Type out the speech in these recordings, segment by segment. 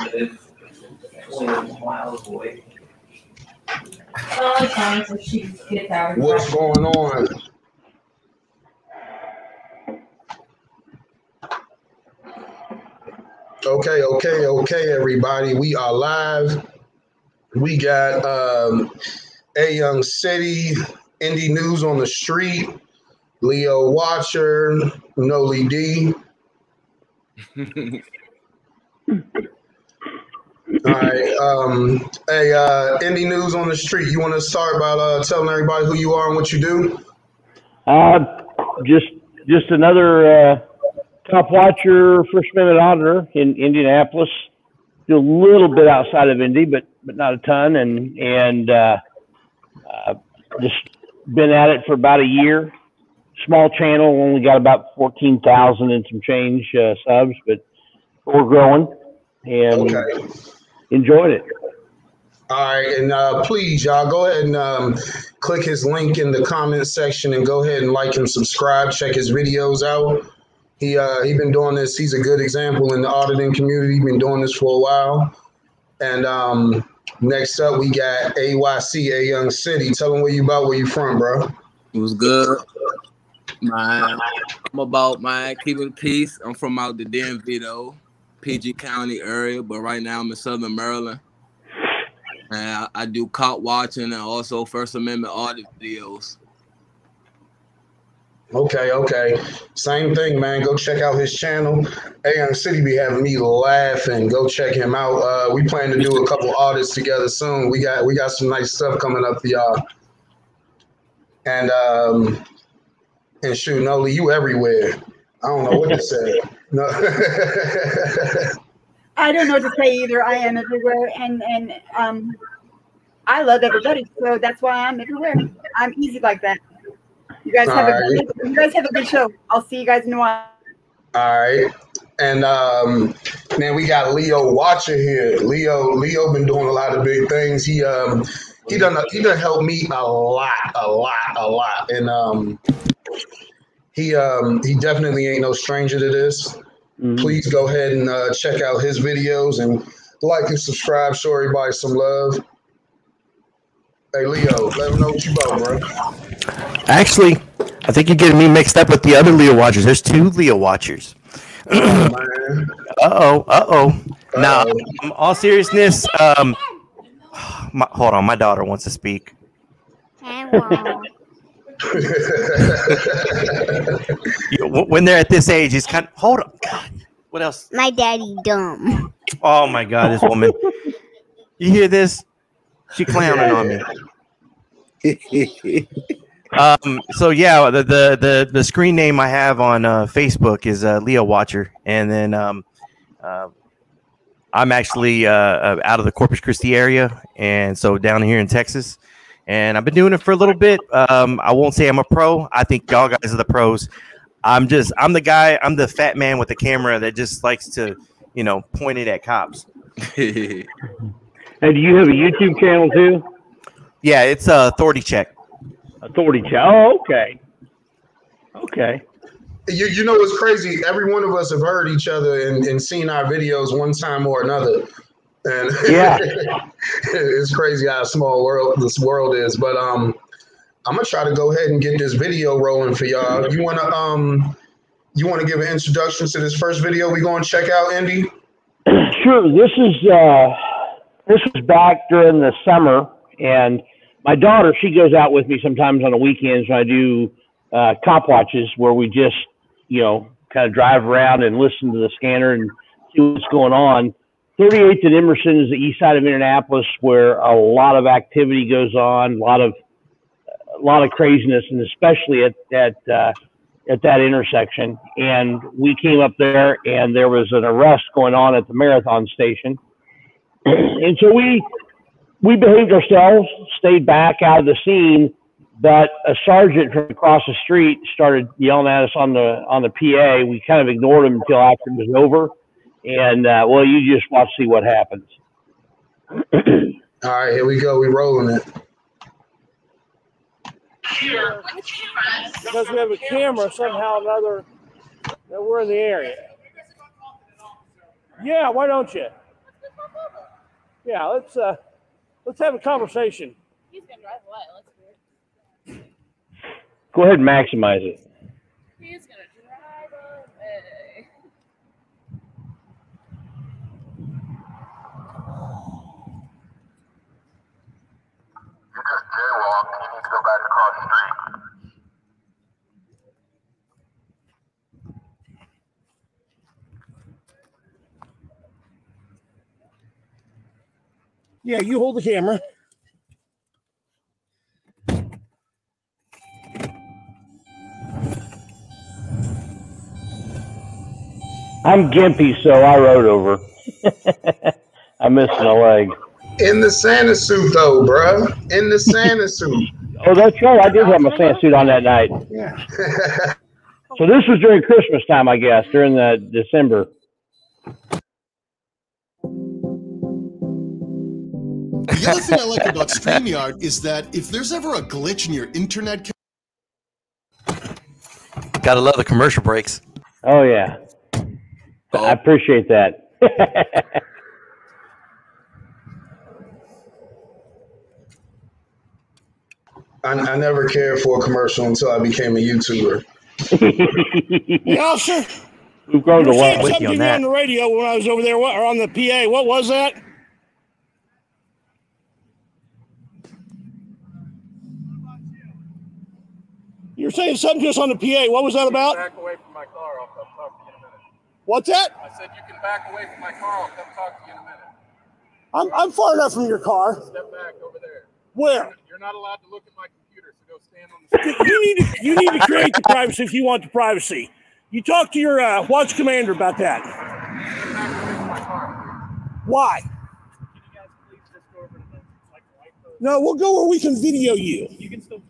It's only miles away. Well, it's fine, so she gets out. What's going on? Okay, everybody. We are live. We got A Young City, Indie News on the Street, Leo Watcher, Noli D. All right. Hey, Indie News on the Street. You want to start by telling everybody who you are and what you do? Just another top watcher, first minute auditor in Indianapolis. Do a little bit outside of Indy, but not a ton, and just been at it for about a year. Small channel, only got about 14,000 and some change subs, but we're growing and enjoyed it. All right, and please, y'all, go ahead and click his link in the comment section and go ahead and like and subscribe. Check his videos out. He been doing this. He's a good example in the auditing community. He's been doing this for a while. And next up, we got AYC, A Young City. Tell them where you from, bro. It was good. I'm about keeping peace. I'm from out the DMV though, PG County area, but right now I'm in Southern Maryland. And I do cop watching and also First Amendment audit videos. Okay. Same thing, man. Go check out his channel. A Young City be having me laughing. Go check him out. We plan to do a couple audits together soon. We got some nice stuff coming up for y'all. And shoot, Noli, you everywhere. I don't know what to say. No. I don't know what to say either. I am everywhere, and I love everybody, so that's why I'm everywhere. I'm easy like that. You guys have a good show. I'll see you guys in a while. All right. And man, we got Leo Watcher here. Leo been doing a lot of big things. He done helped me a lot. And he definitely ain't no stranger to this. Mm-hmm. Please go ahead and check out his videos and like and subscribe. Show everybody some love. Hey, Leo, let them know what you about, bro. Actually, I think you're getting me mixed up with the other Leo Watchers. There's two Leo Watchers. Man. Uh-oh. Now, in all seriousness, hold on. My daughter wants to speak. When they're at this age, it's kind of, hold on. God, what else? My daddy dumb. Oh, my God, this woman. You hear this? She clowning on me. So yeah, the screen name I have on Facebook is Leo Watcher, and then I'm actually out of the Corpus Christi area, and so down here in Texas, and I've been doing it for a little bit. I won't say I'm a pro. I think y'all guys are the pros. I'm the guy. I'm the fat man with the camera that just likes to, point it at cops. And do you have a YouTube channel too? Yeah, it's Authority Check. Authority Check. Oh, okay. Okay. You know what's crazy? Every one of us have heard each other and seen our videos one time or another. And yeah, it's crazy how small this world is. But I'm gonna try to go ahead and get this video rolling for y'all. You wanna give an introduction to this first video we gonna check out, Indy? Sure. This was back during the summer, and my daughter, she goes out with me sometimes on the weekends when I do cop watches where we just, kind of drive around and listen to the scanner and see what's going on. 38th and Emerson is the east side of Indianapolis where a lot of activity goes on, a lot of craziness, and especially at that intersection. And we came up there, and there was an arrest going on at the Marathon station. And so we behaved ourselves, stayed back out of the scene, but a sergeant from across the street started yelling at us on the PA. We kind of ignored him until after it was over. And, well, you just watch, see what happens. All right, here we go. We're rolling it. Because we have a camera, somehow or another, that we're in the area. Yeah, why don't you? Yeah, let's have a conversation. He's gonna drive away. Let's do it. Go ahead and maximize it. He's gonna drive away. You just jaywalked and you need to go back across the street. Yeah, you hold the camera. I'm gimpy, so I rode over. I'm missing a leg. In the Santa suit, though, bruh. In the Santa suit. Oh, that's right. I did have my Santa suit on that night. Yeah. So this was during Christmas time, I guess, during the December. The other thing I like about StreamYard is that if there's ever a glitch in your internet, Gotta love the commercial breaks. Oh, yeah. I appreciate that. I never cared for a commercial until I became a YouTuber. Hey, officer. We've grown You to were saying love something to me on the radio when I was over there, or on the PA. What was that? You were saying something to us on the PA. What was that about? Back away from my car. I'll come talk to you in a minute. What's that? I said you can back away from my car. I'll come talk to you in a minute. I'm far enough from your car. Step back over there. Where? You're not allowed to look at my computer, so go stand on the street. You need to create the privacy if you want the privacy. You talk to your watch commander about that. Step back away from my car. Why? Can you guys please just go over to the light post? No, we'll go where we can video you. You can still.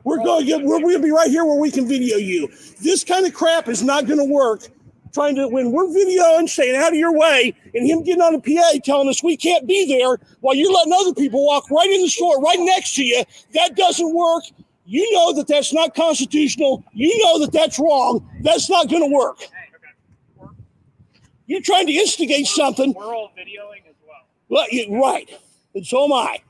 We're going to be right here where we can video you. This kind of crap is not going to work. When we're videoing, staying out of your way, and him getting on the PA telling us we can't be there while you're letting other people walk right in the store, right next to you, that doesn't work. You know that that's not constitutional. You know that that's wrong. That's not going to work. You're trying to instigate something. We're all videoing as well. Right. And so am I.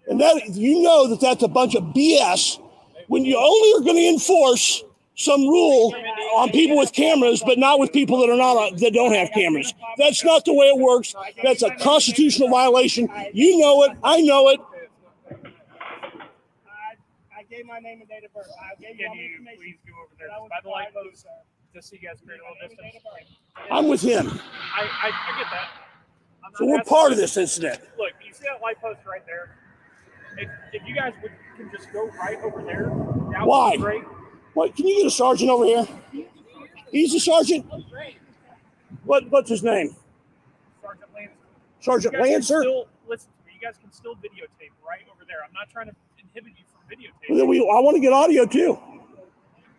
And that you know that that's a bunch of BS when you only are going to enforce some rule on people with cameras, but not with people that don't have cameras. That's not the way it works. That's a constitutional violation. You know it. I know it. I gave my name and date of birth. I gave you all the information. Please go over there by the light post, just so you guys create a little distance. I'm with him. I get that. So we're part of this incident. Look, you see that light post right there? If you guys can just go right over there, that would be great. What? Can you get a sergeant over here? He's a sergeant. What's his name? Sergeant Lancer. Sergeant Lancer. Listen to me. You guys can still videotape right over there. I'm not trying to inhibit you from videotaping. Well, I want to get audio too.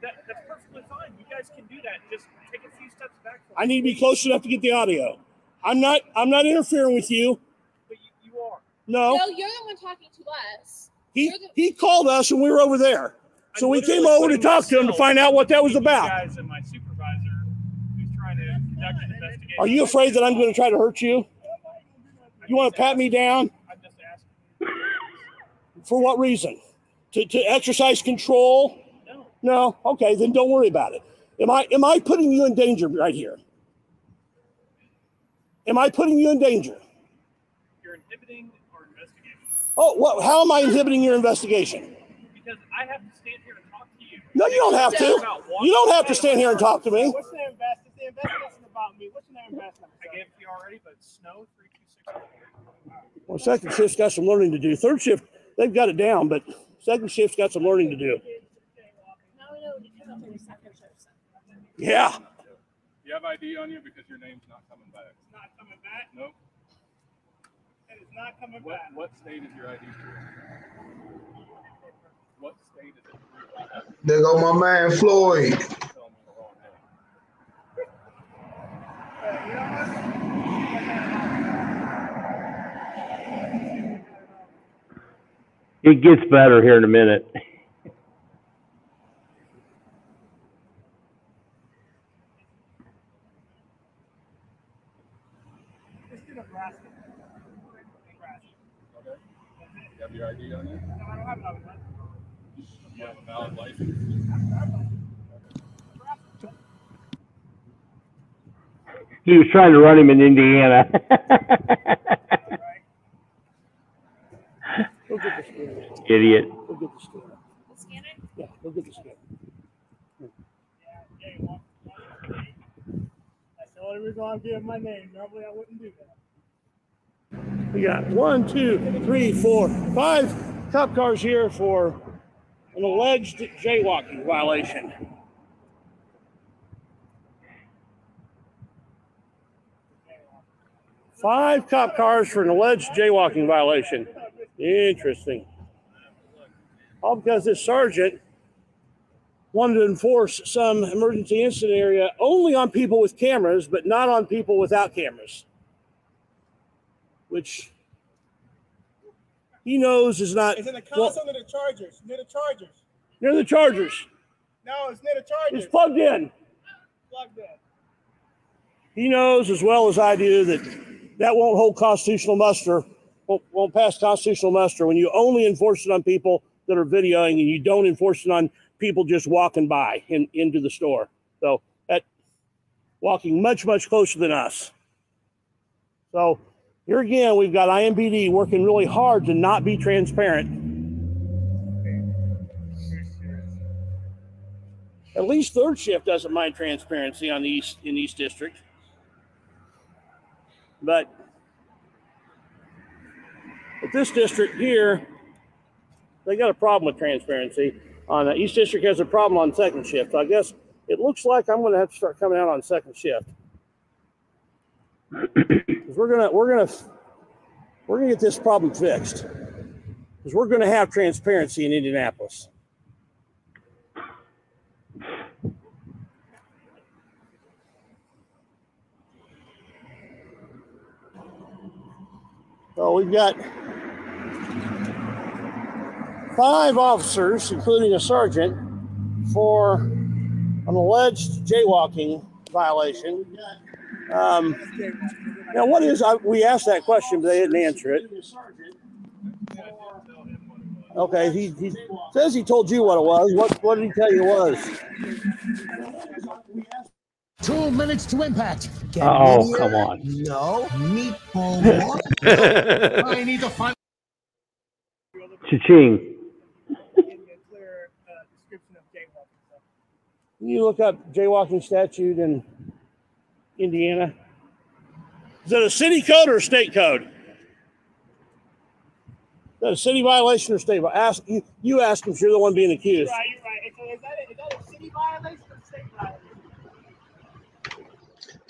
That's perfectly fine. You guys can do that. Just take a few steps back. I need to be close enough to get the audio. I'm not interfering with you. But you are. No. No, you're the one talking to us. He called us and we were over there. So we came over to talk to him to find out what that was about. You guys and my supervisor who's trying to conduct an investigation. Are you afraid that I'm going to try to hurt you? You want to pat me down? I'm just asking. For what reason? To exercise control? No. Okay, then don't worry about it. Am I putting you in danger right here? Am I putting you in danger? You're inhibiting our investigation. Oh, what? How am I inhibiting your investigation? Because I have to stand here and talk to you. No, you don't have to. You don't have to stand here and talk to me. What's the investigation about me? What's the name investment? I gave it to you already, but Snow 326. Well, second shift's got some learning to do. Third shift, they've got it down, but second shift's got some learning to do. Yeah. Do you have ID on you? Because your name's not coming back. It's not coming back? Nope. It is not coming back. What state is your ID for? What state is it? There go my man Floyd. It gets better here in a minute. Nebraska. Okay. You have your ID on you? No, I don't have it on me. You have a valid license? He was trying to run him in Indiana. Go get the scanner. Idiot. Go get the scanner. The scanner? Yeah, go get the scanner. That's the only reason I'm giving my name. Normally I wouldn't do that. We got 1, 2, 3, 4, 5 cop cars here for an alleged jaywalking violation. Five cop cars for an alleged jaywalking violation. Interesting. All because this sergeant wanted to enforce some emergency incident area only on people with cameras, but not on people without cameras. Which he knows is not. It's in the console near the Chargers. Near the Chargers. Near the Chargers. No, it's near the Chargers. It's plugged in. Plugged in. He knows as well as I do that won't hold constitutional muster, won't pass constitutional muster when you only enforce it on people that are videoing and you don't enforce it on people just walking by into the store. So that walking much, much closer than us. So here again, we've got IMPD working really hard to not be transparent. At least third shift doesn't mind transparency on the East District. But this district here, they got a problem with transparency. On the East District has a problem on second shift. So I guess it looks like I'm going to have to start coming out on second shift. We're gonna get this problem fixed. Because we're going to have transparency in Indianapolis. So we've got 5 officers, including a sergeant, for an alleged jaywalking violation. Now, what is, we asked that question, but they didn't answer it. Okay, he says he told you what it was. What did he tell you it was? 2 minutes to impact. Oh, come on. No, meatball. I need to find. Cha-ching. Can you look up jaywalking statute in Indiana? Is it a city code or a state code? Is that a city violation or state violation? You ask him if you're the one being accused. Right, you're right. So is that a city violation or state violation?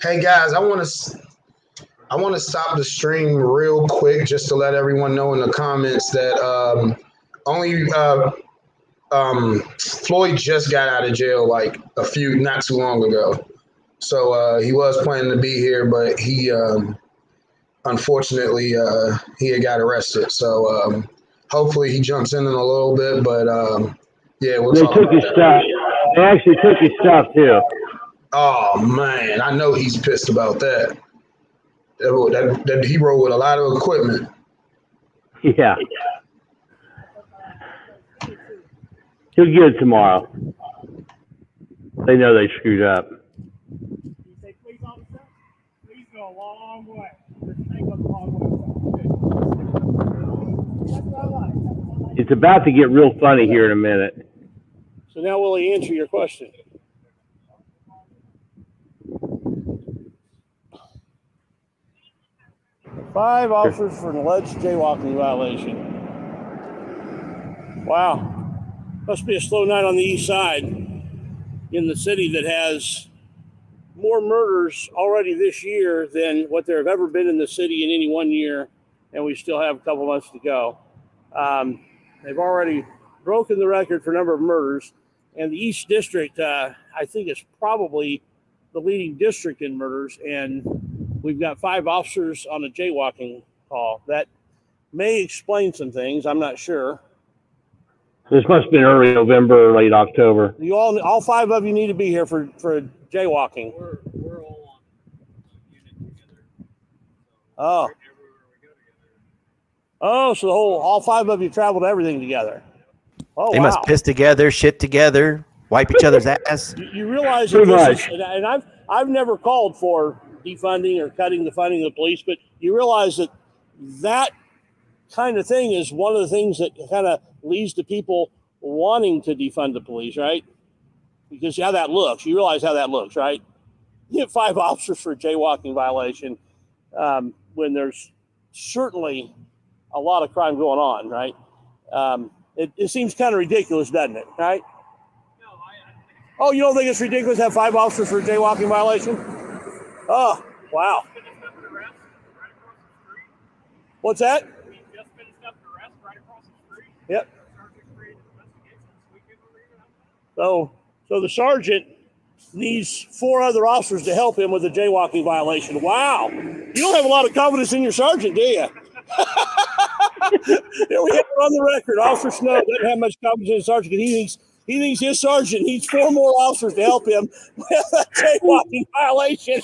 Hey guys, I want to stop the stream real quick just to let everyone know in the comments that Floyd just got out of jail like not too long ago. So he was planning to be here, but he unfortunately he had got arrested. So hopefully he jumps in a little bit, but yeah, we'll talk about that. They actually took his stuff too. Oh man, I know he's pissed about that. That he rode with a lot of equipment. Yeah. He'll get it tomorrow. They know they screwed up. You say please, officer? Please go a long way. This goes a long way. That's what I like. It's about to get real funny here in a minute. So now will he answer your question? Five officers for an alleged jaywalking violation. Wow. Must be a slow night on the east side in the city that has more murders already this year than what there have ever been in the city in any one year, and we still have a couple months to go. They've already broken the record for number of murders, and the East District, I think, is probably the leading district in murders, and we've got 5 officers on a jaywalking call. That may explain some things. I'm not sure. This must have been early November or late October. You all 5 of you need to be here for jaywalking. We're all on unit together. Oh. Oh, so all 5 of you traveled everything together. Oh, They wow. must piss together, shit together, wipe each other's ass. You realize that this is, and I've never called for defunding or cutting the funding of the police, but you realize that that kind of thing is one of the things that kind of leads to people wanting to defund the police, right? Because how that looks, you realize how that looks, right? You get 5 officers for a jaywalking violation when there's certainly a lot of crime going on, right? It seems kind of ridiculous, doesn't it, right? Oh, you don't think it's ridiculous to have 5 officers for a jaywalking violation? Oh, wow. What's that? Yep. So the sergeant needs 4 other officers to help him with a jaywalking violation. Wow. You don't have a lot of confidence in your sergeant, do you? Here we have it on the record. Officer Snow doesn't have much confidence in his sergeant because he thinks his sergeant needs 4 more officers to help him with a jaywalking violation.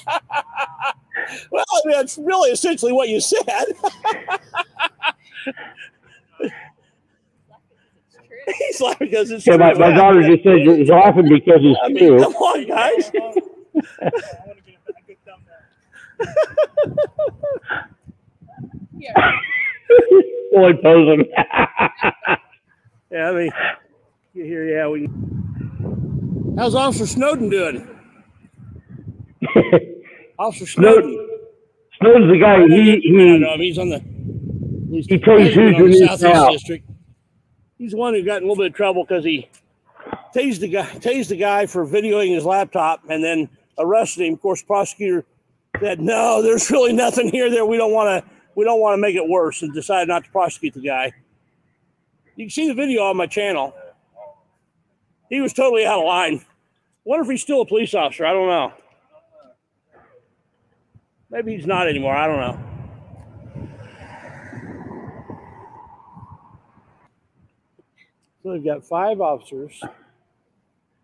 Well, I mean, that's really essentially what you said. He's laughing because it's true. My daughter just said he's laughing because it's true. Come on, guys. Floyd posing. Yeah, I mean, you hear, yeah, we. How's Officer Snowden doing? Officer Snowden. Snowden's the guy. He's on the. He tells who's in his house. District. He's the one who got in a little bit of trouble because he tased the guy for videoing his laptop and then arrested him. Of course, the prosecutor said, "No, there's really nothing here that we don't want to make it worse," and decided not to prosecute the guy. You can see the video on my channel. He was totally out of line. Wonder if he's still a police officer. I don't know. Maybe he's not anymore. I don't know. So they've got 5 officers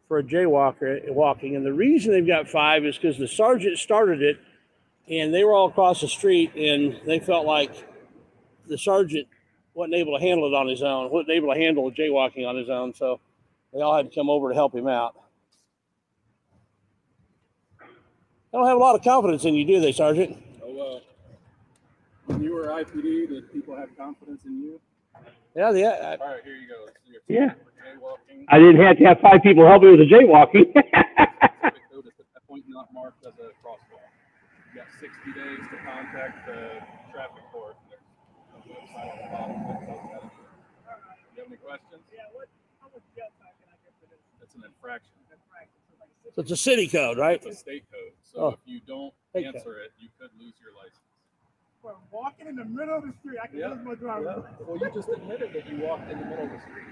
for a jaywalking, and the reason they've got 5 is because the sergeant started it, and they were all across the street, and they felt like the sergeant wasn't able to handle it on his own, wasn't able to handle jaywalking on his own, so they all had to come over to help him out. They don't have a lot of confidence in you, do they, Sergeant? Oh, when you were IPD, did people have confidence in you? Yeah. All right, here you go. Yeah. I didn't have to have 5 people help me with the jaywalking. A point not marked as a crosswalk. You got 60 days to contact the traffic court. There's a website on the bottom that tells you how to do it. You have any questions? Yeah. How much jail time can I get for this? It's an infraction. So it's a city code, right? It's a state code. So if you don't answer it, you could lose your license. Well, walking in the middle of the street, I can lose my driver's license. Well, you just admitted that you walked in the middle of the street.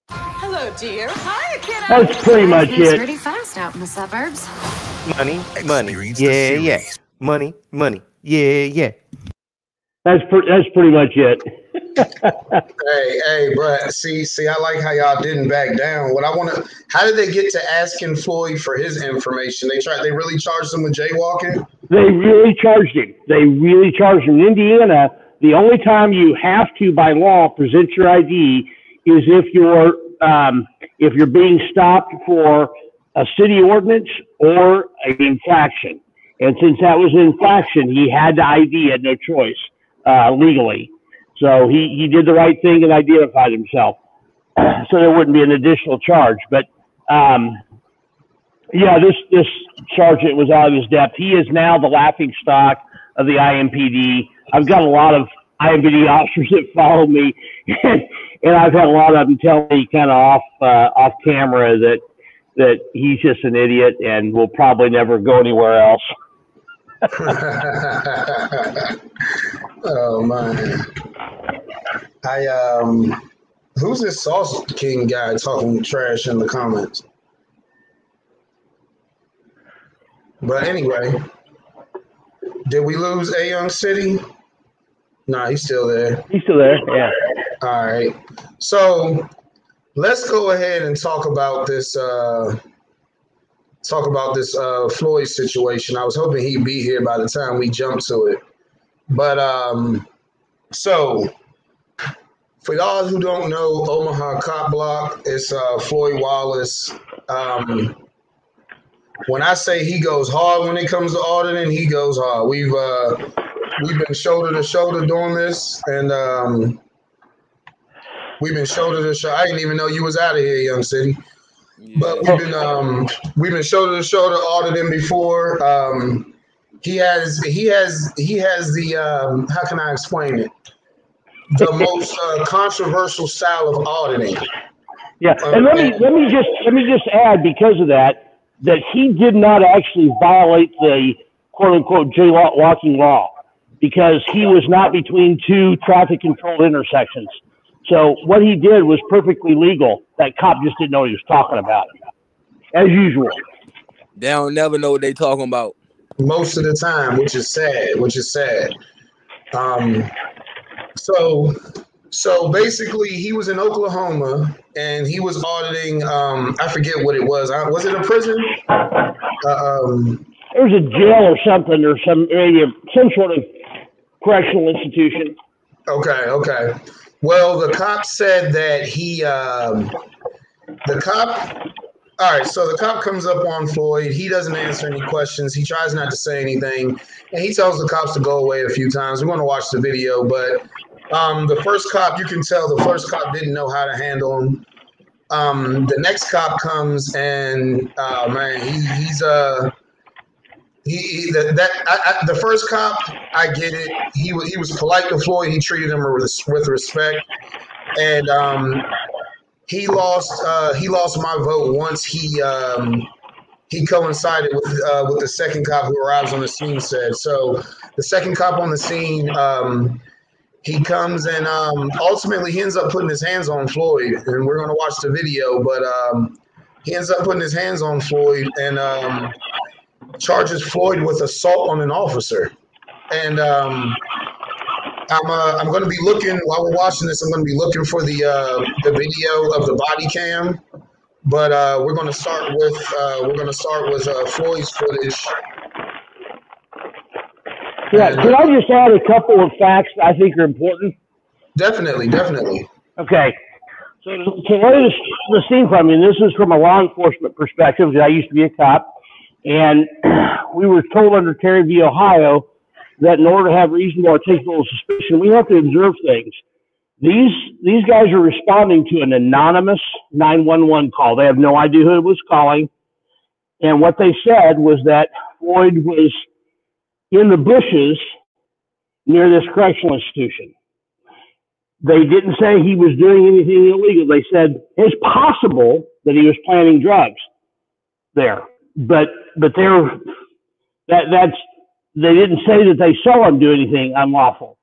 Hello, dear. Hi, kiddo. That's pretty much It's it. pretty fast out in the suburbs. Money, yeah. Money, yeah. That's pretty much it. Hey, bro. See, I like how y'all didn't back down. How did they get to asking Floyd for his information? They really charged him with jaywalking? They really charged him. In Indiana, the only time you have to, by law, present your ID is if you're being stopped for a city ordinance or an infraction. And since that was an infraction, he had to ID, had no choice legally. So he did the right thing and identified himself. So there wouldn't be an additional charge. But this sergeant was out of his depth. He is now the laughing stock of the IMPD. I've got a lot of IMPD officers that follow me, and I've had a lot of them tell me kind of off camera that he's just an idiot and will probably never go anywhere else. Oh man. Who's this Sauce King guy talking trash in the comments? But anyway, did we lose A Young City? No, he's still there. He's still there, yeah. All right. So let's go ahead and talk about this talk about this Floyd situation. I was hoping he'd be here by the time we jump to it. But so for y'all who don't know, Omaha Cop Block is Floyd Wallace. When I say he goes hard when it comes to auditing, he goes hard. We've been shoulder to shoulder doing this, and we've been shoulder to shoulder. I didn't even know you was out of here, Young City. Yeah. But we've been shoulder to shoulder auditing before. He has the how can I explain it? The most controversial style of auditing. Yeah, and let me just add, because of that he did not actually violate the quote unquote jaywalking law, because he was not between two traffic controlled intersections. So what he did was perfectly legal. That cop just didn't know what he was talking about, as usual. They don't never know what they talking about. Most of the time, which is sad. So basically, he was in Oklahoma and he was auditing. I forget what it was. Was it a prison? It was a jail or something, or some sort of correctional institution. Okay. Well, the cop said that all right, so the cop comes up on Floyd. He doesn't answer any questions. He tries not to say anything. And he tells the cops to go away a few times. We want to watch the video, but the first cop, you can tell the first cop didn't know how to handle him. The next cop comes and, man, the first cop, I get it. He was polite to Floyd. He treated him with respect. And he lost my vote once he coincided with the second cop who arrives on the scene said. So the second cop on the scene, he comes and ultimately he ends up putting his hands on Floyd, and we're going to watch the video, but he ends up putting his hands on Floyd and charges Floyd with assault on an officer. And I'm going to be looking while we're watching this. I'm going to be looking for the video of the body cam, but we're going to start with Floyd's footage. Yeah, can I just add a couple of facts that I think are important? Definitely. Okay, so to lay the scene from you, this is from a law enforcement perspective. I used to be a cop, and we were told under Terry v. Ohio that in order to have reasonable articulable suspicion, we have to observe things. These guys are responding to an anonymous 911 call. They have no idea who it was calling. And what they said was that Floyd was in the bushes near this correctional institution. They didn't say he was doing anything illegal. They said it's possible that he was planting drugs there. But they didn't say that they saw him do anything unlawful.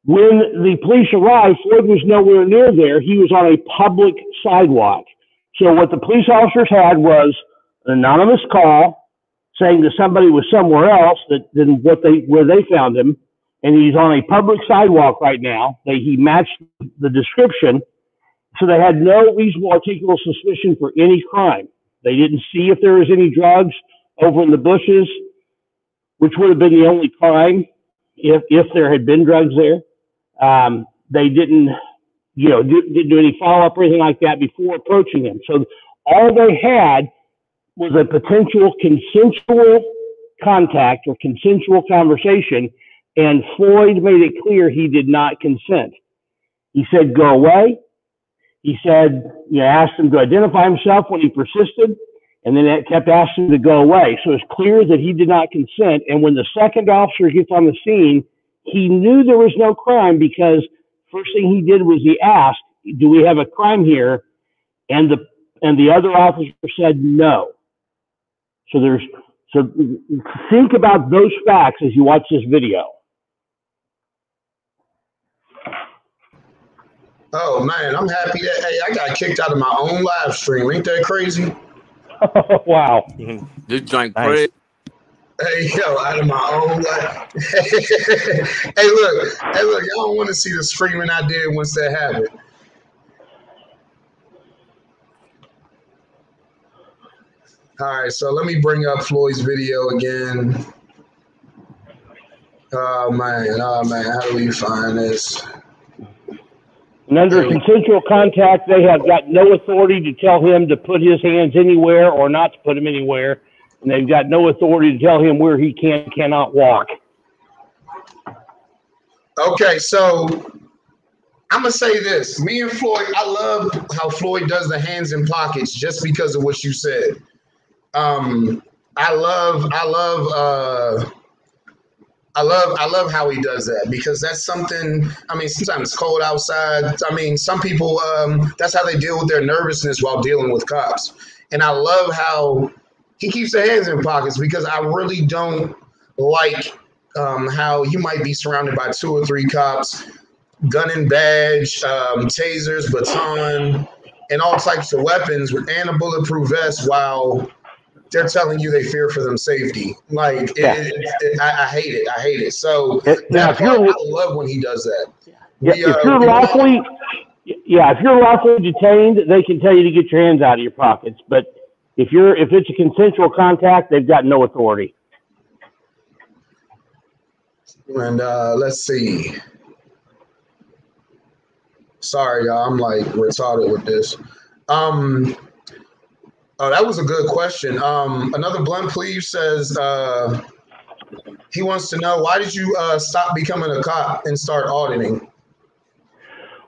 When the police arrived, Floyd was nowhere near there. He was on a public sidewalk. So what the police officers had was an anonymous call saying that somebody was somewhere else than where they found him, and he's on a public sidewalk right now. He matched the description, so they had no reasonable articulable suspicion for any crime. They didn't see if there was any drugs over in the bushes, which would have been the only crime if there had been drugs there. They didn't do any follow-up or anything like that before approaching him. So all they had was a potential consensual contact or consensual conversation, and Floyd made it clear he did not consent. He said, "Go away." He said, asked him to identify himself when he persisted, and then it kept asking him to go away. So it's clear that he did not consent. And when the second officer gets on the scene, he knew there was no crime, because first thing he did was he asked, "Do we have a crime here?" And the other officer said no. So think about those facts as you watch this video. Oh man, I'm happy that I got kicked out of my own live stream. Ain't that crazy? Wow. This joint nice. crazy. Hey, yo, out of my own life. Hey, look, y'all don't want to see the screaming I did once that happened. All right, so let me bring up Floyd's video again. Oh man, how do we find this? And under consensual contact, they have got no authority to tell him to put his hands anywhere or not to put them anywhere. And they've got no authority to tell him where he cannot walk. Okay, so I'm going to say this. Me and Floyd, I love how Floyd does the hands in pockets just because of what you said. I love how he does that because that's something. I mean, sometimes it's cold outside. I mean, some people that's how they deal with their nervousness while dealing with cops. And I love how he keeps their hands in pockets because I really don't like how you might be surrounded by 2 or 3 cops, gun and badge, tasers, baton, and all types of weapons and a bulletproof vest while they're telling you they fear for them safety. Like, I hate it. I hate it. So that part, I love when he does that. If you're lawfully detained, they can tell you to get your hands out of your pockets. But if it's a consensual contact, they've got no authority. And let's see. Sorry, y'all. I'm like retarded with this. Oh, that was a good question. Another blunt please says he wants to know, why did you stop becoming a cop and start auditing?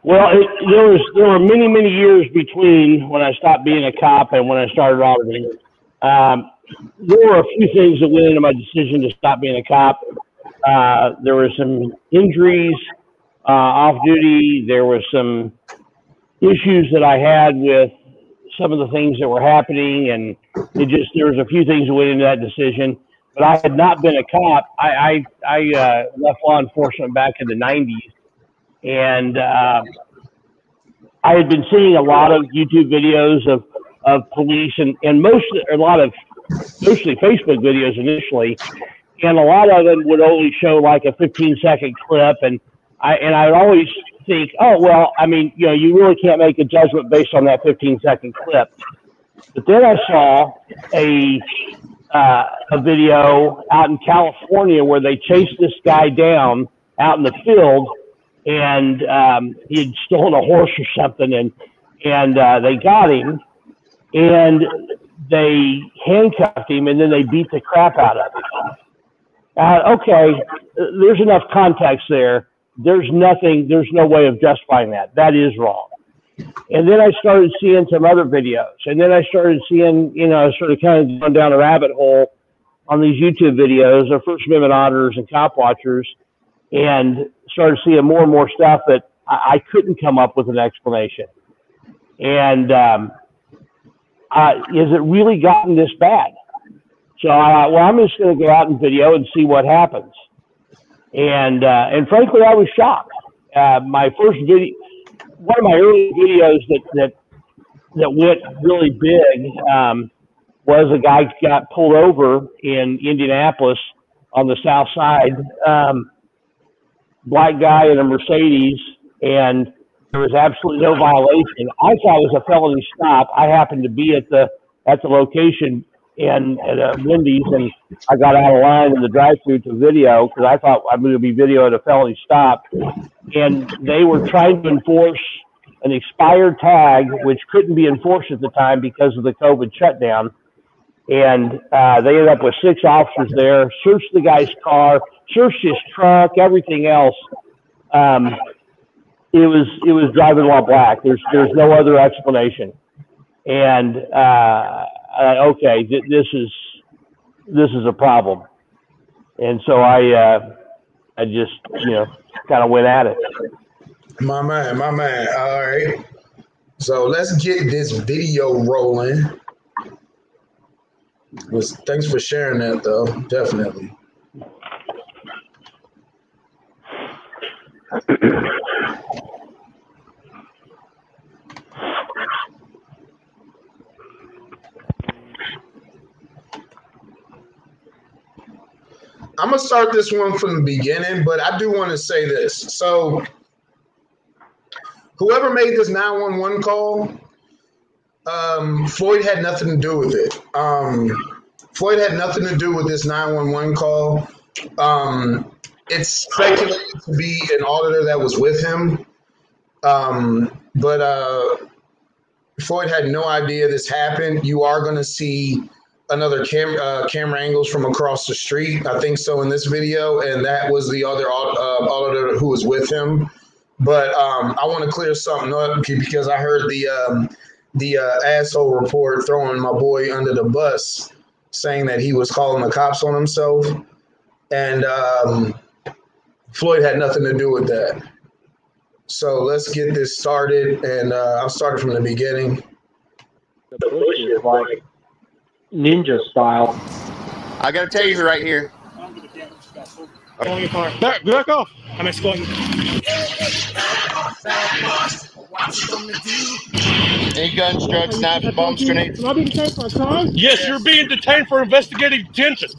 Well, there were many, many years between when I stopped being a cop and when I started auditing. There were a few things that went into my decision to stop being a cop. There were some injuries off duty. There were some issues that I had with some of the things that were happening, and there was a few things that went into that decision. But I had not been a cop. I left law enforcement back in the 90s, and I had been seeing a lot of YouTube videos of police and mostly Facebook videos initially, and a lot of them would only show like a 15-second clip, and I would always think, oh, well, I mean, you really can't make a judgment based on that 15-second clip. But then I saw a video out in California where they chased this guy down out in the field, and he had stolen a horse or something, and they got him, and they handcuffed him, and then they beat the crap out of him. Okay, there's enough context there. There's no way of justifying that. That is wrong. And then I started seeing some other videos. And then I started seeing, sort of kind of going down a rabbit hole on these YouTube videos of First Amendment auditors and cop watchers, and started seeing more and more stuff that I couldn't come up with an explanation. And is it really gotten this bad? So I'm just going to go out and video and see what happens. And frankly, I was shocked. My first video, one of my early videos that went really big, was a guy got pulled over in Indianapolis on the south side, black guy in a Mercedes, and there was absolutely no violation. I thought it was a felony stop. I happened to be at the location at Wendy's, and I got out of line in the drive-thru to video because I thought I'm going to be videoing a felony stop. And they were trying to enforce an expired tag, which couldn't be enforced at the time because of the COVID shutdown. And they ended up with 6 officers there, searched the guy's car, searched his trunk, everything else. It was driving while black. There's no other explanation. And okay, this is a problem. And so I just kind of went at it. My man. All right. So let's get this video rolling. Thanks for sharing that, though. Definitely. I'm going to start this one from the beginning, but I do want to say this. So whoever made this 911 call, Floyd had nothing to do with it. Floyd had nothing to do with this 911 call. It's speculated to be an auditor that was with him. But Floyd had no idea this happened. You are going to see another camera angles from across the street. I think so in this video. And that was the other auditor who was with him. But I want to clear something up because I heard the asshole report throwing my boy under the bus, saying that he was calling the cops on himself. And Floyd had nothing to do with that. So let's get this started. And I'll start from the beginning. The bush is like ninja style. I got a taser right here. Back off. I'm escorting. Any guns, drugs, knives, bombs, grenades? Am I being detained for a crime? Yes, you're being detained for investigative detention.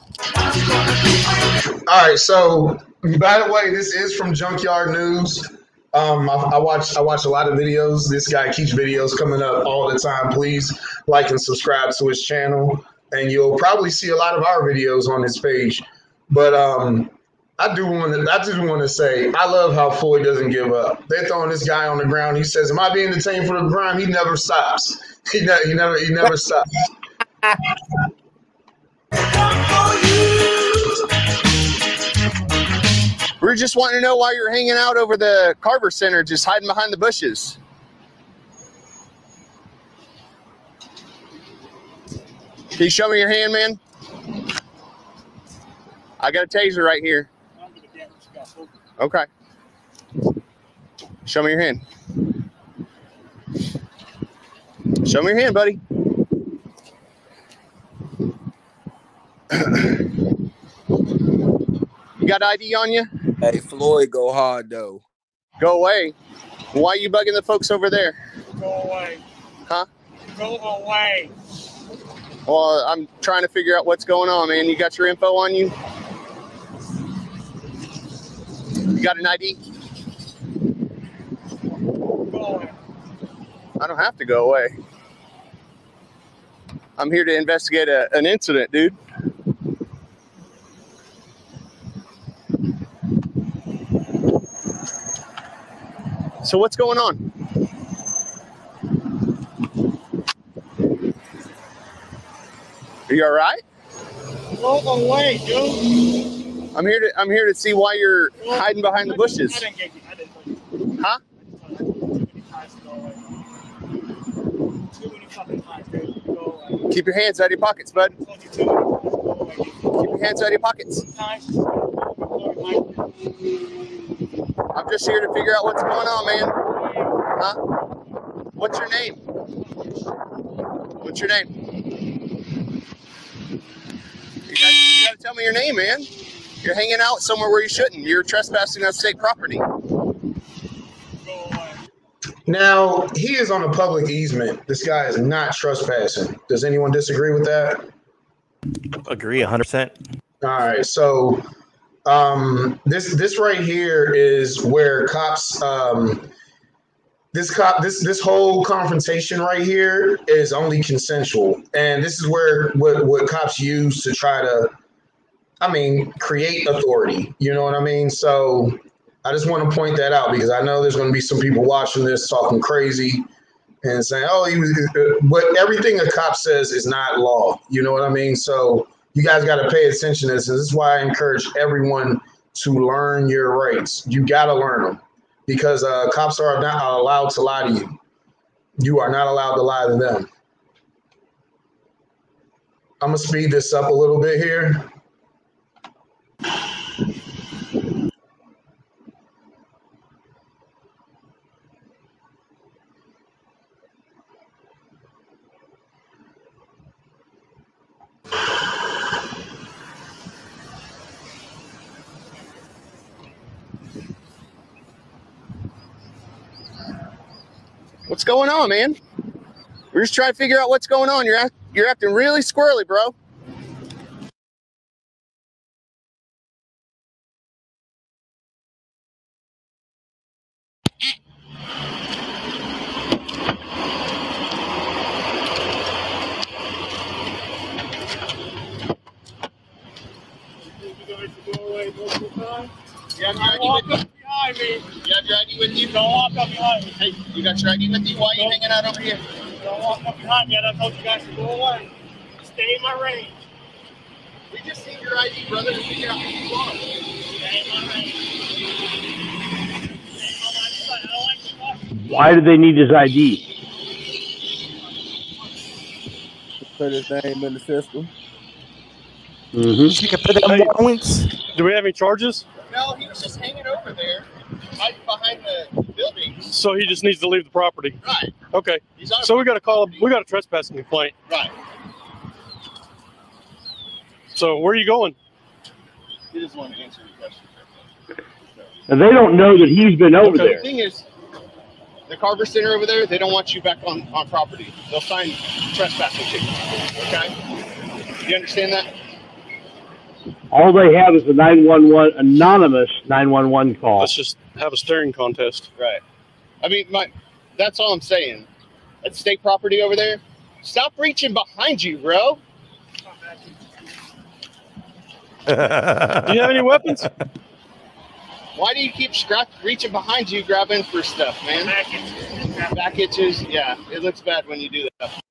All right. So, by the way, this is from Junkyard News. I watch a lot of videos. This guy keeps videos coming up all the time. Please like and subscribe to his channel, and you'll probably see a lot of our videos on his page. But I do want to say I love how Floyd doesn't give up. They're throwing this guy on the ground. He says, "Am I being detained for the crime?" He never stops. He never stops. We were just wanting to know why you're hanging out over the Carver Center, just hiding behind the bushes. Can you show me your hand, man? I got a taser right here. Okay. Show me your hand. Show me your hand, buddy. You got ID on you? Hey, Floyd, go hard, though. Go away. Why are you bugging the folks over there? Go away. Huh? Go away. Well, I'm trying to figure out what's going on, man. You got your info on you? You got an ID? Go away. I don't have to go away. I'm here to investigate an incident, dude. So what's going on? Are you all right? Go away, dude. I'm here to see why you're hiding behind the bushes. I didn't. Huh? Keep your hands out of your pockets, bud. Keep your hands out of your pockets. I'm just here to figure out what's going on, man. Huh? What's your name? What's your name? You gotta tell me your name, man. You're hanging out somewhere where you shouldn't. You're trespassing on state property. Now, he is on a public easement. This guy is not trespassing. Does anyone disagree with that? Agree 100%. All right. So this right here is where cops this whole confrontation right here is only consensual. And this is where what cops use to try to create authority. You know what I mean? So I just want to point that out because I know there's going to be some people watching this talking crazy and saying, "Oh, he was." But everything a cop says is not law. You know what I mean? So you guys got to pay attention to this. And this is why I encourage everyone to learn your rights. You got to learn them because cops are not allowed to lie to you. You are not allowed to lie to them. I'm gonna speed this up a little bit here. What's going on, man? We're just trying to figure out what's going on. You're acting really squirrely, bro. way multiple times. You have your ID Walk with you? up behind me. You have your ID with you? Don't walk up behind me. Hey, you got your ID with you? Why are you hanging out over here? Don't walk up behind me. I done told you guys to go away. Stay in my range. We just need your ID, brother, to figure out who you are. Stay in my range. Stay on my side. I don't like to talk. Why do they need his ID? Put his name in the system. Mm-hmm. You can put them points. Do we have any charges? No, he was just hanging over there, right behind the building. So he just needs to leave the property. Right. Okay. He's on So we got to call. We got a trespassing complaint. Right. So where are you going? He doesn't want to answer the question. And they don't know that he's been over The there. thing is, the Carver Center over there, they don't want you back on property. They'll sign trespassing tickets. Okay? You understand that? All they have is a 911 anonymous 911 call. Let's just have a staring contest. Right. I mean, that's all I'm saying. That's state property over there. Stop reaching behind you, bro. Do you have any weapons? Why do you keep reaching behind you, grabbing for stuff, man? Back itches. Yeah, it looks bad when you do that.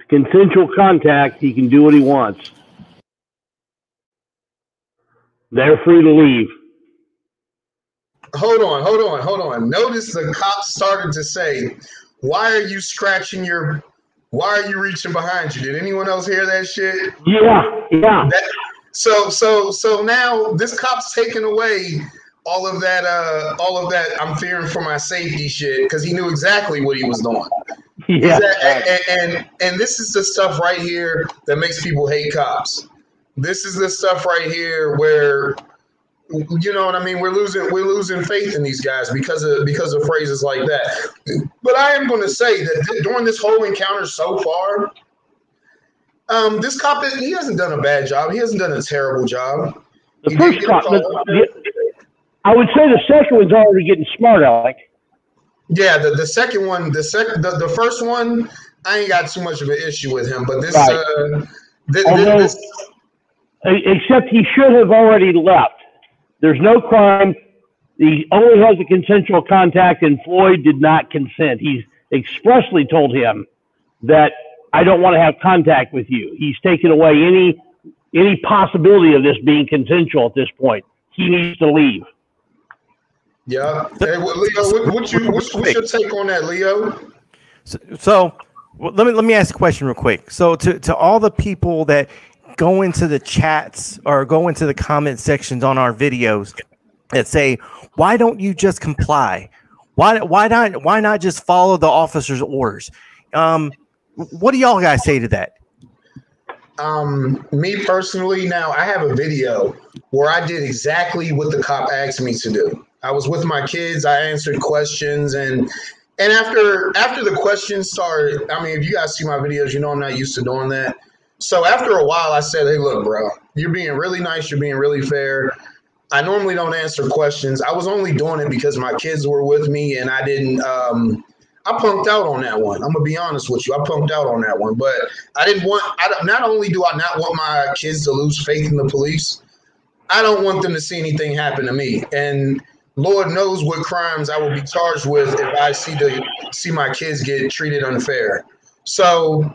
Consensual contact, he can do what he wants. They're free to leave. Hold on. Notice the cops started to say, why are you reaching behind you? Did anyone else hear that shit? Yeah. So now this cop's taking away all of that I'm fearing for my safety shit because he knew exactly what he was doing. Yeah. And this is the stuff right here that makes people hate cops. This is the stuff right here where, you know what I mean, we're losing faith in these guys because of phrases like that. But I am going to say that during this whole encounter so far, this cop, he hasn't done a bad job. He hasn't done a terrible job. The first cop, I would say the second one's already getting smart, Alec. Yeah, the second one, the first one, I ain't got too much of an issue with him. But this, right. Except he should have already left. There's no crime. He only has a consensual contact, and Floyd did not consent. He's expressly told him that I don't want to have contact with you. He's taken away any possibility of this being consensual at this point. He needs to leave. Yeah. Hey, Leo, what's your take on that, Leo? So let me ask a question real quick. So to all the people that go into the chats or go into the comment sections on our videos that say, why don't you just comply? Why not just follow the officer's orders? What do y'all guys say to that? Me personally, now I have a video where I did exactly what the cop asked me to do. I was with my kids. I answered questions, and after the questions started, I mean, if you guys see my videos, you know I'm not used to doing that. So after a while, I said, hey, look, bro, you're being really nice. You're being really fair. I normally don't answer questions. I was only doing it because my kids were with me, and I didn't I punked out on that one. I'm going to be honest with you. I punked out on that one. But not only do I not want my kids to lose faith in the police, I don't want them to see anything happen to me. And Lord knows what crimes I will be charged with if I see my kids get treated unfair. So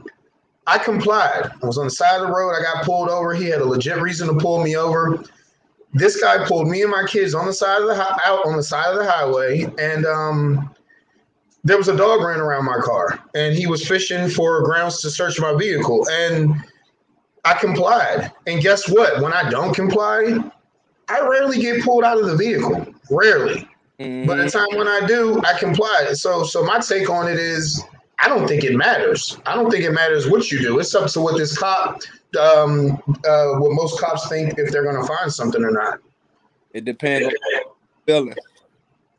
I complied. I was on the side of the road. I got pulled over. He had a legit reason to pull me over. This guy pulled me and my kids on the side of the highway, and there was a dog running around my car, and he was fishing for grounds to search my vehicle, and I complied. And guess what? When I don't comply, I rarely get pulled out of the vehicle. Rarely. Mm-hmm. But the time when I do, I comply. So my take on it is, I don't think it matters. I don't think it matters what you do. It's up to what this cop, what most cops think if they're going to find something or not. It depends on how you're feeling.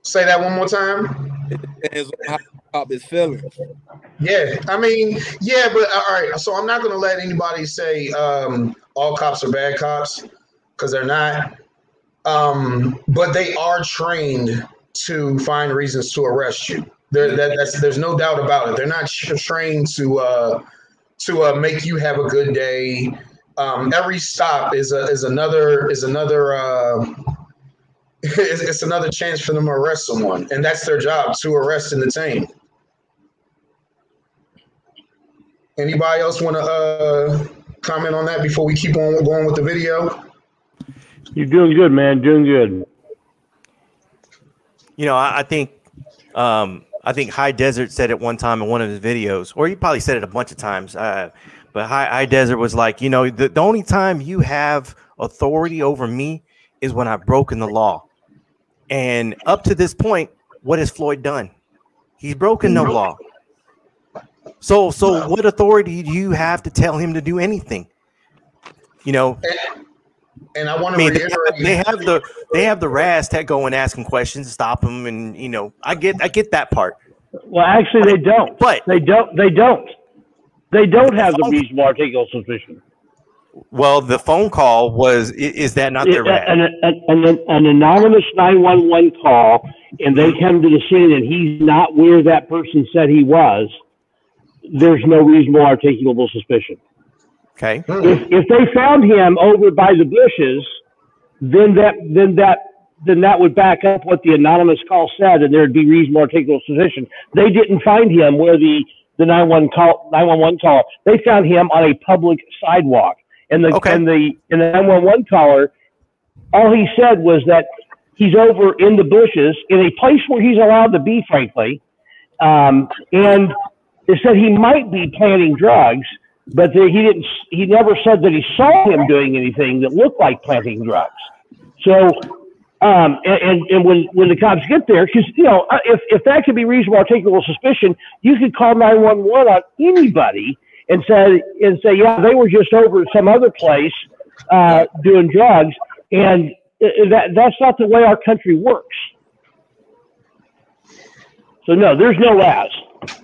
Say that one more time. It depends on how the cop is feeling. Yeah, I mean, yeah, but all right. So I'm not going to let anybody say all cops are bad cops, because they're not. But they are trained to find reasons to arrest you. There's no doubt about it. They're not trained to make you have a good day. every stop is another it's another chance for them to arrest someone, and that's their job, to arrest and detain. Anybody else want to comment on that before we keep on going with the video? You're doing good, man. Doing good. You know, I think High Desert said it one time in one of his videos, or he probably said it a bunch of times. But High Desert was like, you know, the only time you have authority over me is when I've broken the law. And up to this point, what has Floyd done? He's broken no law. So what authority do you have to tell him to do anything? You know, and I want to reiterate, they have the RAS to go and ask him questions, stop him, and you know, I get that part. Well, actually, they don't. But they don't have the reasonable articulable suspicion. Well, the phone call was, is that not their RAS? An anonymous 911 call, and they come to the scene, and he's not where that person said he was. There's no reasonable articulable suspicion. Okay. If they found him over by the bushes, then that would back up what the anonymous call said, and there'd be reasonable articulable suspicion. They didn't find him where the 911 call. They found him on a public sidewalk, and the 911 caller, all he said was that he's over in the bushes in a place where he's allowed to be, frankly, and they said he might be planting drugs, but he never said that he saw him doing anything that looked like planting drugs. So, and when the cops get there, because, you know, if that could be reasonable articulable suspicion, you could call 911 on anybody and say, yeah, they were just over at some other place doing drugs, and that's not the way our country works. So no, there's no RAS.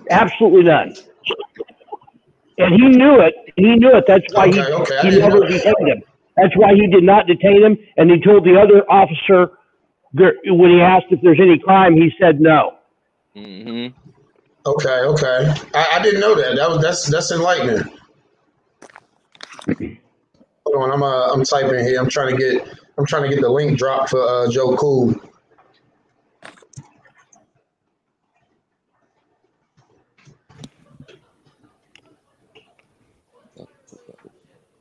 Absolutely none. And he knew it. That's why he never detained him. That's why he did not detain him. And he told the other officer when he asked if there's any crime, he said no. Mm-hmm. Okay. I didn't know that. That's enlightening. Hold on, I'm typing here. I'm trying to get the link dropped for Joe Cool.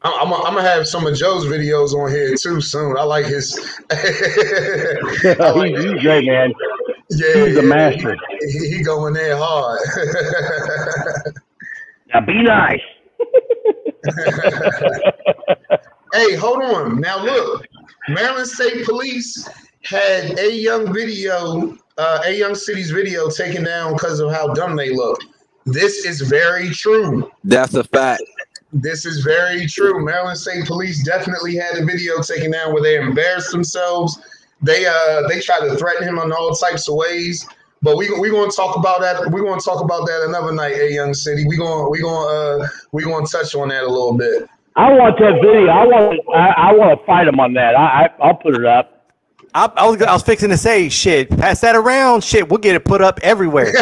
I'm gonna have some of Joe's videos on here too soon. I like his. He's great, man. Yeah, he's a master. He going there hard. Now be nice. Hey, hold on. Now look, Maryland State Police had A Young City's video taken down because of how dumb they look. This is very true. That's a fact. This is very true. Maryland State Police definitely had a video taken down where they embarrassed themselves. They tried to threaten him in all types of ways. But we gonna talk about that. We're gonna talk about that another night, A Young City. We gonna touch on that a little bit. I want that video. I want to fight him on that. I'll put it up. I was fixing to say, shit, pass that around. Shit, we'll get it put up everywhere.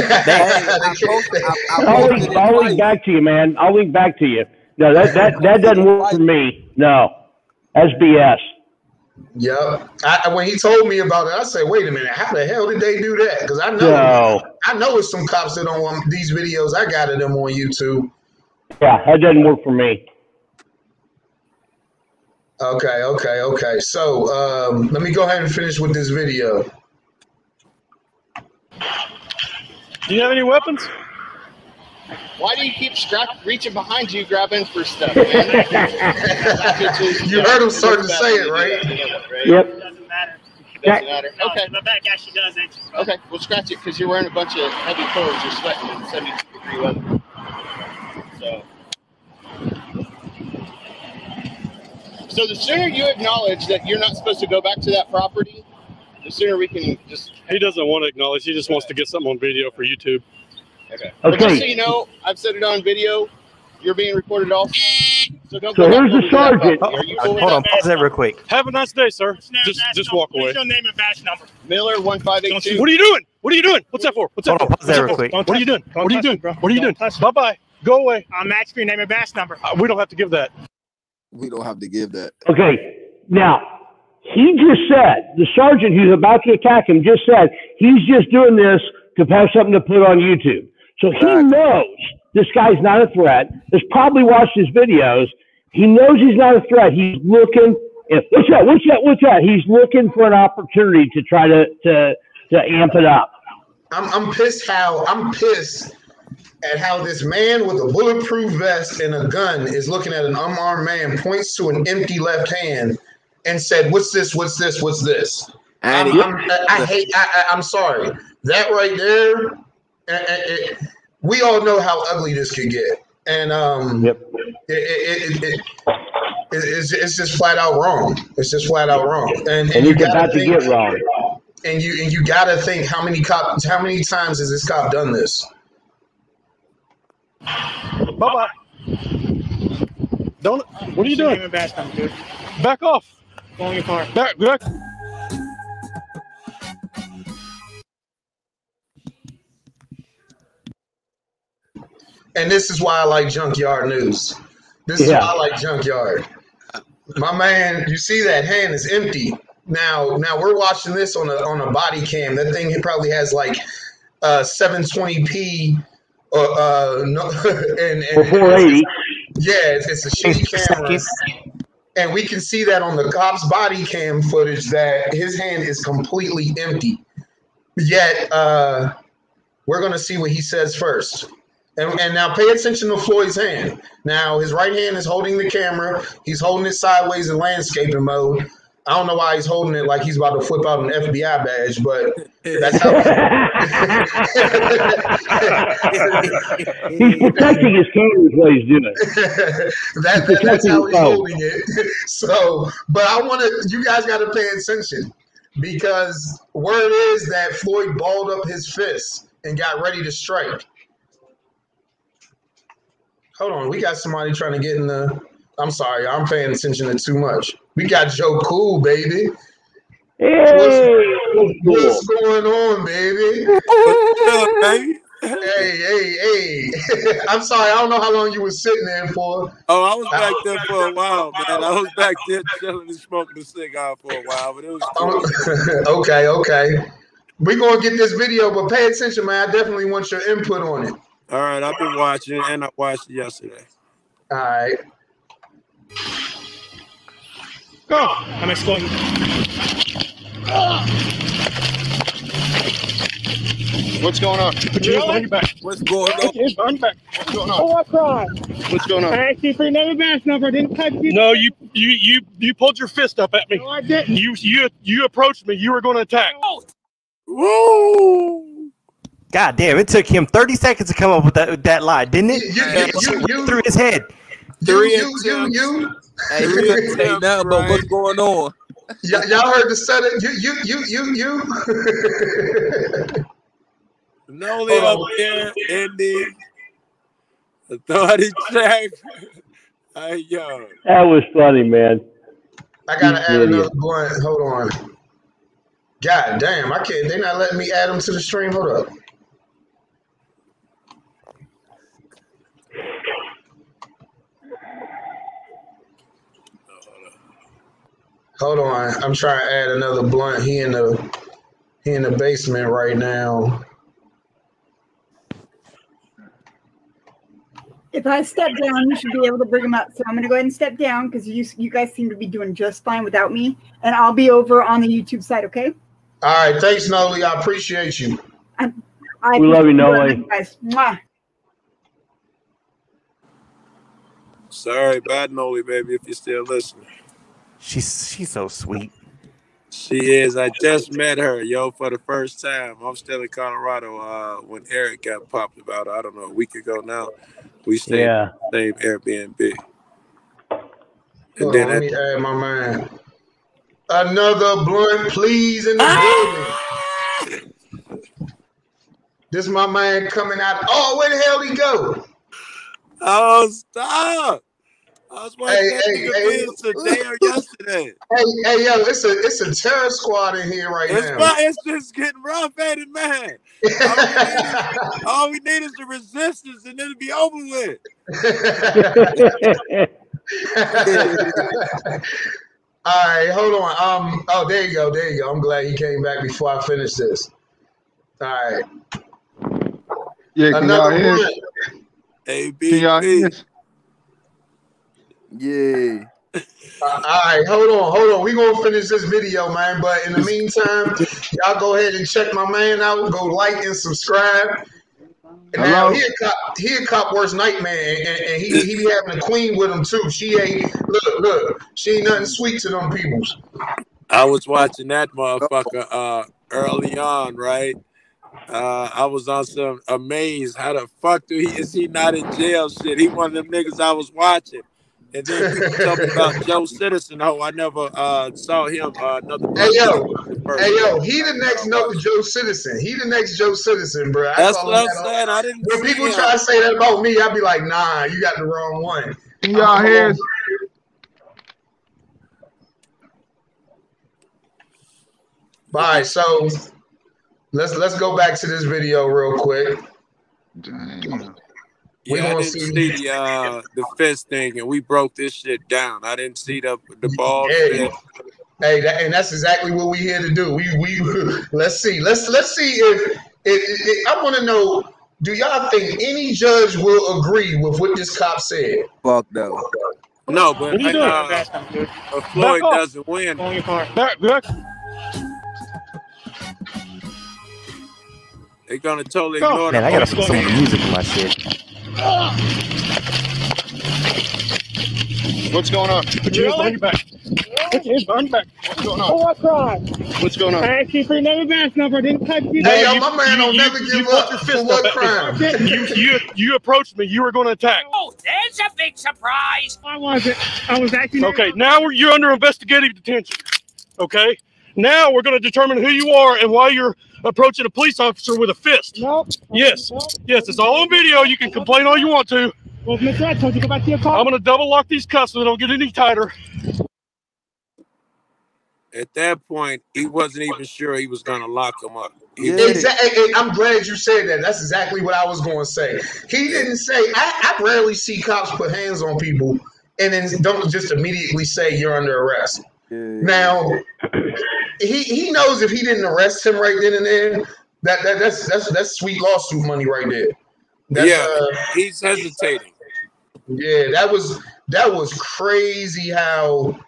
I'll link back to you, man. I'll link back to you. No, that doesn't work for me. No, that's BS. Yep. When he told me about it, I said, "Wait a minute, how the hell did they do that?" Because I know it's some cops that don't want these videos. I got them on YouTube. Yeah, that doesn't work for me. Okay. So let me go ahead and finish with this video. Do you have any weapons? Why do you keep reaching behind you, grabbing for stuff, man? You heard him starting to say it, right? Yep. It doesn't matter. Doesn't matter. Okay. My back actually does it. Okay, we'll scratch it because you're wearing a bunch of heavy clothes. You're sweating in 72-degree weather. So the sooner you acknowledge that you're not supposed to go back to that property, the sooner we can just... He doesn't want to acknowledge. He just wants to get something on video for YouTube. Okay. But just so you know, I've said it on video. You're being recorded also. So don't so here's the sergeant. Hold on, pause that real quick. Have a nice day, sir. Just walk away. What's your name and badge number? Miller 1582. What are you doing? What are you doing? What's that for? What's that for? Pause that real quick. What are you doing? What are you doing? What are you doing? Bye-bye. Go away. I'm asking your name and badge number. We don't have to give that. We don't have to give that. Okay, now, he just said, the sergeant who's about to attack him just said, he's just doing this to have something to put on YouTube. So he knows this guy's not a threat, has probably watched his videos. He knows he's not a threat. He's looking, what's that? He's looking for an opportunity to try to amp it up. I'm pissed at how this man with a bulletproof vest and a gun is looking at an unarmed man, points to an empty left hand, and said, "What's this? What's this? What's this?" I'm sorry. That right there, we all know how ugly this could get, and it's just flat out wrong. It's just flat out wrong, and it's about to get wrong. And you gotta think how many times has this cop done this? Bye-bye. Don't. What are you doing? Back off. Go in your car. Back. And this is why I like Junkyard News. This is why I like Junkyard. My man, you see that hand is empty. Now we're watching this on a body cam. That thing probably has like 720p or 480. Yeah, it's a shitty camera. And we can see that on the cop's body cam footage that his hand is completely empty. Yet we're gonna see what he says first. And now pay attention to Floyd's hand. Now his right hand is holding the camera. He's holding it sideways in landscaping mode. I don't know why he's holding it like he's about to flip out an FBI badge, but that's how he's protecting his camera while he's doing it. That's how he's holding it. So, but you guys got to pay attention because word is that Floyd balled up his fists and got ready to strike. Hold on, we got somebody trying to get in the. I'm sorry, I'm paying attention to too much. We got Joe Cool, baby. Hey, what's going on, baby? Hey. I'm sorry, I don't know how long you were sitting there for. Oh, I was back there for a while, man. I was back there chilling and smoking a cigar for a while, but it was cool. Okay. We're going to get this video, but pay attention, man. I definitely want your input on it. All right, I've been watching, and I watched it yesterday. All right. Go. I'm exploding. What's going on? Put your hands back. What's going on? What's going on? Oh, I cried. What's going on? I asked you for your name and badge number. I didn't touch you. No, you pulled your fist up at me. No, I didn't. You approached me. You were going to attack. Woo! God damn! It took him 30 seconds to come up with that lie, didn't it? You through his head. You. Hey, we didn't say nothing about what's going on. Y'all heard the set it. You. No, they up there in the authority check. Hey, yo. That was funny, man. I gotta add another blunt. Hold on. God damn, I can't. They're not letting me add them to the stream. Hold up. Hold on, I'm trying to add another blunt. He in the basement right now. If I step down, you should be able to bring him up. So I'm going to go ahead and step down because you guys seem to be doing just fine without me. And I'll be over on the YouTube side, okay? All right, thanks, Noli. I appreciate you. We love you, Noli. Guys. Mwah. Sorry, bad Noli, baby, if you're still listening. She's so sweet. She is. I just met her, for the first time. I'm still in Colorado when Eric got popped about, I don't know, a week ago now. We stayed in the same Airbnb. Hold on, let me add my man. Another blunt, please, in the building. This is my man coming out. Oh, where the hell he go? Oh, stop. I was watching today or yesterday. Hey, yo, it's a terror squad in here right now. It's just getting rough, ain't it, man? All we need is the resistance, and it'll be over with. All right, hold on. Oh, there you go. There you go. I'm glad he came back before I finish this. All right. Yeah, can y'all hear? Can y'all hear? Yeah. All right, hold on. We're going to finish this video, man. But in the meantime, y'all go ahead and check my man out. Go like and subscribe. And now he a cop worst nightmare, and he be having a queen with him too. She ain't look, she ain't nothing sweet to them peoples. I was watching that motherfucker early on, right? I was on some amazed. How the fuck is he not in jail shit? He one of them niggas I was watching. And then people talking about Joe Citizen. Oh, I never saw him. Another Hey yo, he the next Joe Citizen. He the next Joe Citizen, bro. That's what I'm saying. I didn't. When people try to say that about me, I be like, nah, you got the wrong one. Can y'all hear? All right, so let's go back to this video real quick. Damn. Yeah, I didn't see the fist thing, and we broke this shit down. I didn't see the ball fist. Hey, and that's exactly what we here to do. We let's see if I want to know. Do y'all think any judge will agree with what this cop said? Fuck no. No, but Floyd doesn't win. They're gonna totally ignore. Man, I gotta put some music in my shit. What's going on? Put your hands behind your back. Put your hands behind your back. What's going on? Oh, what crime? What's going on? I asked you for another badge number. I didn't touch you. Hey, yo, my man don't never give up for what crime? You approached me. You were going to attack. Oh, there's a big surprise. I wasn't. I was actually. Okay, now you're under investigative detention. Okay? Now we're going to determine who you are and why you're approaching a police officer with a fist. Nope. Yes. Yes, it's all on video. You can complain all you want to. Well, Mr. I told you to go back to your car. I'm going to double lock these cuffs so they don't get any tighter. At that point, he wasn't even sure he was going to lock him up. Exactly. I'm glad you said that. That's exactly what I was going to say. He didn't say. I rarely see cops put hands on people and then don't just immediately say you're under arrest. Now, he knows if he didn't arrest him right then and there, that's sweet lawsuit money right there. He's hesitating. Yeah, that was crazy. How,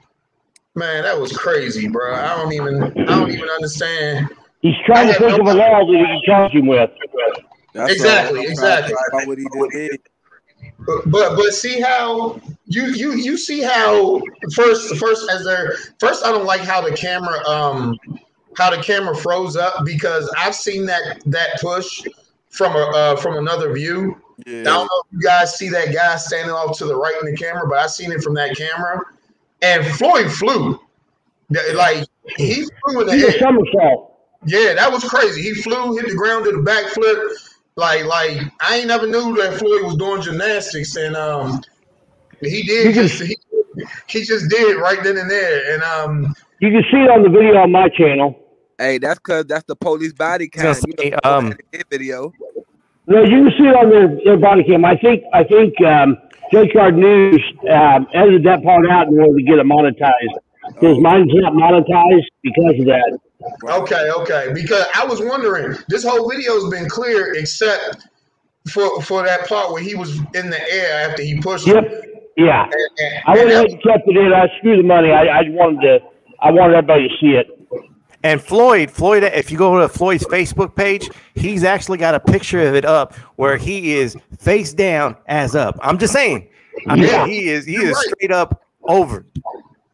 man, that was crazy, bro. I don't even understand. He's trying to think of a law that he can charge him with. Exactly. What he did. But see how you see how first I don't like how the camera froze up, because I've seen that push from another view. Yeah. I don't know if you guys see that guy standing off to the right in the camera, but I seen it from that camera, and Floyd flew like he flew in the air. Somersault. Yeah, that was crazy. He flew, hit the ground, did a backflip. Like I ain't never knew that Floyd was doing gymnastics, and he did. He just did it right then and there, and you can see it on the video on my channel. Hey, that's the police body cam. Video. No, you can see it on their body cam. I think J-Card News edited that part out in order to get it monetized, because mine's not monetized because of that. Okay. Because I was wondering, this whole video's been clear except for that part where he was in the air after he pushed him. Yeah. I went ahead and kept it in. I screwed the money. I wanted everybody to see it. And Floyd, if you go to Floyd's Facebook page, he's actually got a picture of it up where he is face down as up. I'm just saying. He is straight up over.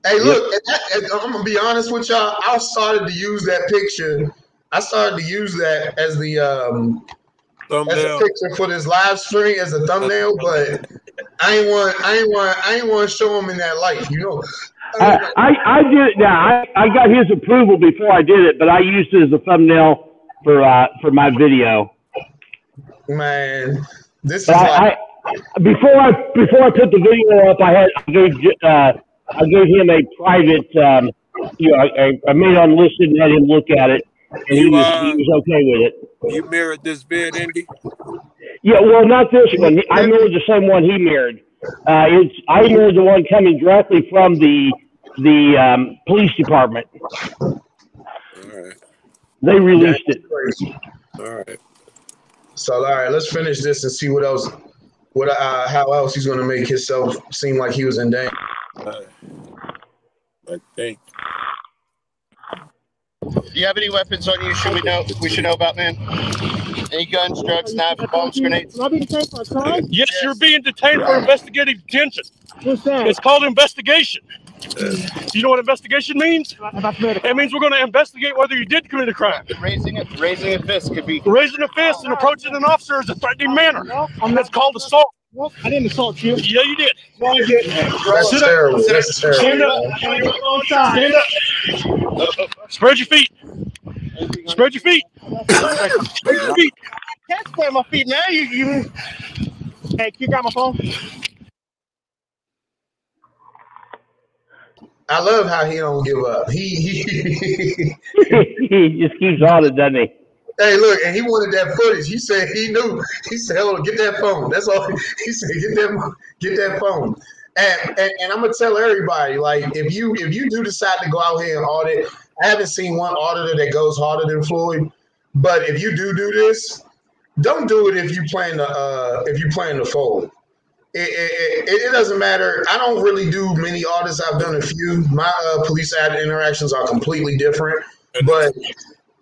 Hey, look, I'm gonna be honest with y'all. I started to use that picture. I started to use that as the as a picture for this live stream as a thumbnail, but I ain't want to show him in that light, you know. I did it now. I got his approval before I did it, but I used it as a thumbnail for my video. Man, this is before I put the video up, I gave him a private, I made it unlisted and had him look at it, and he was okay with it. You mirrored this vid, Indy? Yeah, well, not this one. I mirrored the same one he mirrored. I heard the one coming directly from the police department. All right. They released it. All right. So, all right, let's finish this and see what else, how else he's going to make himself seem like he was in danger. I think. Do you have any weapons on you? We should know about, man? Any guns, drugs, knives, bombs, grenades? Yes, you're being detained for investigative detention. What's that? It's called investigation. Do you know what investigation means? It means we're going to investigate whether you did commit a crime. Raising a fist could be. Raising a fist and approaching an officer is a threatening manner. That's called assault. I didn't assault you. Yeah, you did. That's terrible. That's terrible. Stand up. Spread your feet. Spread your feet. Spread your feet. Can't spread my feet now. You. Hey, can you grab my phone? I love how he don't give up. He just keeps on it, doesn't he? Hey, look, and he wanted that footage. He said he knew. He said, "Oh, get that phone." That's all. He said, "Get that phone." And I'm gonna tell everybody, like, if you do decide to go out here and audit, I haven't seen one auditor that goes harder than Floyd. But if you do this, don't do it if you plan to fold. It doesn't matter. I don't really do many audits. I've done a few. My police interactions are completely different, but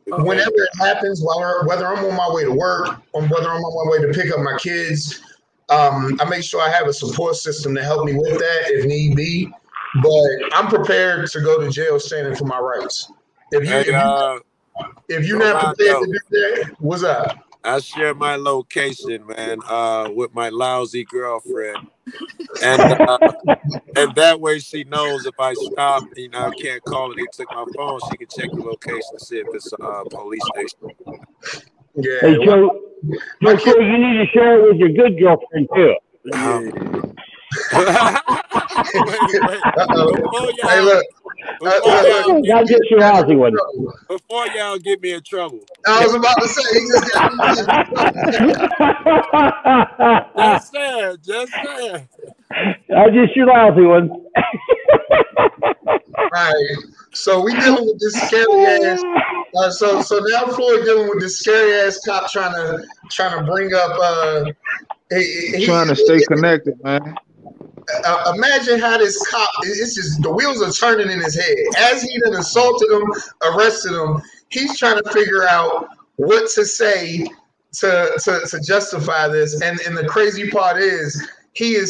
whenever it happens, whether I'm on my way to work or whether I'm on my way to pick up my kids, I make sure I have a support system to help me with that if need be. But I'm prepared to go to jail standing for my rights. If you're not prepared to do that, what's up? I share my location, man, with my lousy girlfriend, and that way she knows if I stop, I can't call it. They took my phone. She can check the location to see if it's a police station. Yeah. Hey, Joe, you need to share it with your good girlfriend too. Hey, look. I'll get you housing one. Before y'all get me in trouble. I was about to say, he just got Just saying. I'll get you lousy one. Right. So we dealing with this scary ass. So now Floyd dealing with this scary ass cop trying to bring up. Trying to stay connected, man. Imagine how this cop, it's just the wheels are turning in his head. As he done assaulted him, arrested him, he's trying to figure out what to say to justify this. And the crazy part is you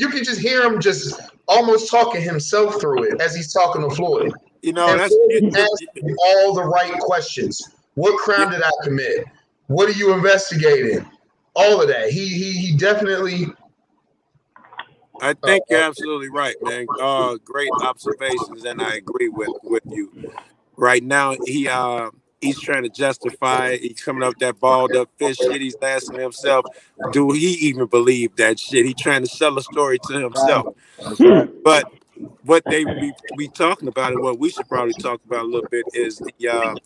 can just hear him just almost talking himself through it as he's talking to Floyd. And that's asking all the right questions. What crime did I commit? What are you investigating? All of that. He definitely. I think you're absolutely right, man. Great observations, and I agree with you. Right now, he's trying to justify. He's coming up that balled up fish shit. He's asking himself, do he even believe that shit? He's trying to sell a story to himself. But what they be talking about, and what we should probably talk about a little bit, is the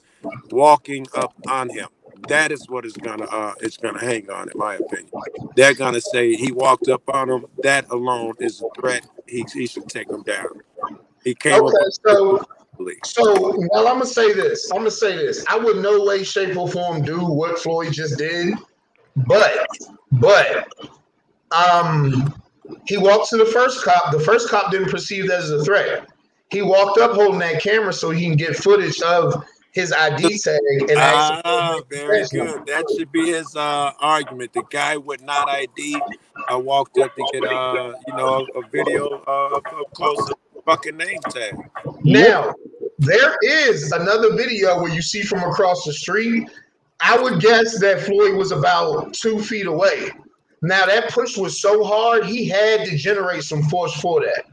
walking up on him. That is what it's gonna hang on, in my opinion. They're gonna say he walked up on him. That alone is a threat. He should take him down. He came up. So well, I'm gonna say this. I would no way, shape, or form do what Floyd just did, but he walked to the first cop. The first cop didn't perceive that as a threat. He walked up holding that camera so he can get footage of his ID tag. And very good. That should be his argument. The guy with not ID, I walked up to get a video of a close fucking name tag. Now, there is another video where you see from across the street. I would guess that Floyd was about 2 feet away. Now, that push was so hard, he had to generate some force for that.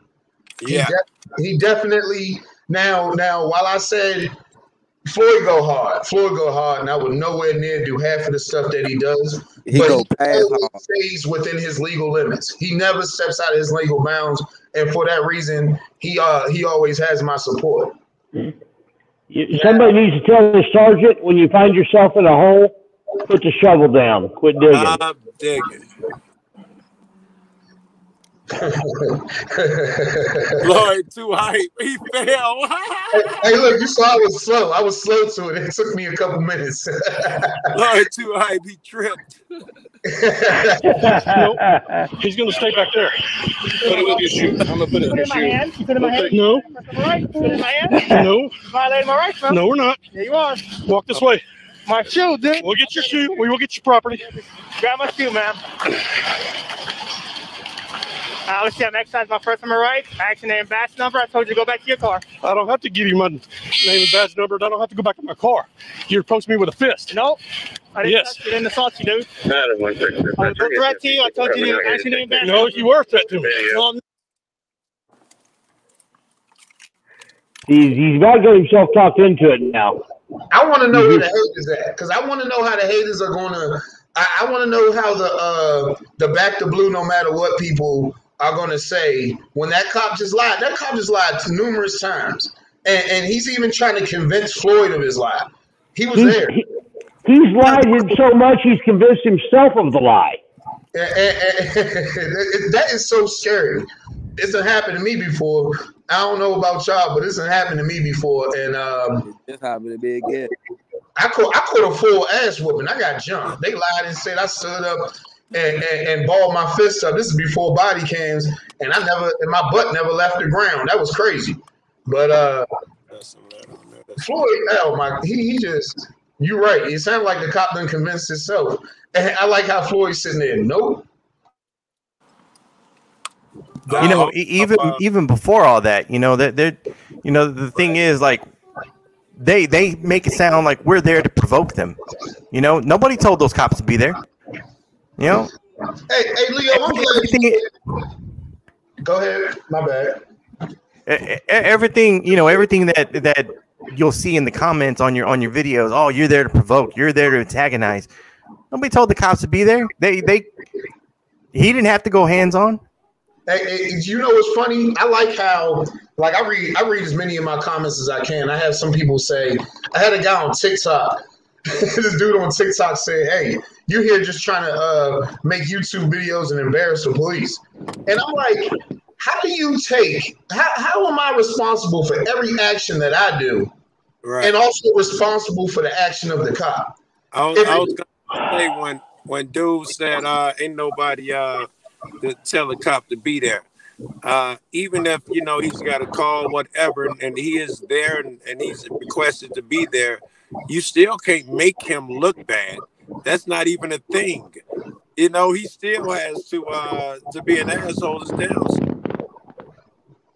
Yeah. He definitely, now, while I said Floyd go hard, and I would nowhere near do half of the stuff that he does. He stays within his legal limits. He never steps out of his legal bounds, and for that reason, he always has my support. Somebody needs to tell the sergeant, when you find yourself in a hole, put the shovel down. Quit digging. I'm digging. Floyd too hype. He fell. Hey, look, you saw I was slow. I was slow to it. It took me a couple minutes. Floyd too hype. He tripped. Nope. He's gonna stay back there. Put it with your shoe. I'm gonna put it in your shoe. Put it in my hand. No. Put it in my hand. No. Violating my rights, bro. No, we're not. Yeah, you are. Walk this way. My shoe, dude. We'll get your shoe. We will get your property. Grab my shoe, man. Let's see, I'm exercising my First Amendment rights. Action name, badge number. I told you to go back to your car. I don't have to give you my name and badge number. I don't have to go back to my car. You approached me with a fist. Nope. I didn't Yes. touch you. I didn't assault you, dude. I was a threat to you. I told you to action name, badge No, you were a threat to me. No, I'm He's about to get himself talked into it now. I want to know where the haters at, because I want to know how the haters are going to. I want to know how the back to blue, no matter what people are going to say when that cop just lied. That cop just lied numerous times, and he's even trying to convince Floyd of his lie. He was there. He's lied so much he's convinced himself of the lie. That is so scary. It's done happened to me before. I don't know about y'all, but it's done happened to me before, and it's happened to me again. I caught a full ass whooping. I got jumped. They lied and said I stood up and balled my fists up. This is before body cams, and my butt never left the ground. That was crazy. But Floyd, he just, you're right. It sounded like the cop done convinced himself. And I like how Floyd's sitting there. Nope. You know, even before all that, the thing is, like, they make it sound like we're there to provoke them. Nobody told those cops to be there. Hey, Leo, I'm glad go ahead. My bad. Everything that you'll see in the comments on your videos. Oh, you're there to provoke. You're there to antagonize. Nobody told the cops to be there. He didn't have to go hands on. Hey, you know what's funny? I like how, like, I read as many of my comments as I can. I have some people say, I had a guy on TikTok. This dude on TikTok said, "Hey, you're here just trying to make YouTube videos and embarrass the police." And I'm like, how do you how am I responsible for every action that I do, right, and also responsible for the action of the cop? I was gonna say when dude said, "Ain't nobody to tell the cop to be there." Even if he's got a call, whatever, and he is there and he's requested to be there, you still can't make him look bad. That's not even a thing. He still has to be an asshole to stand.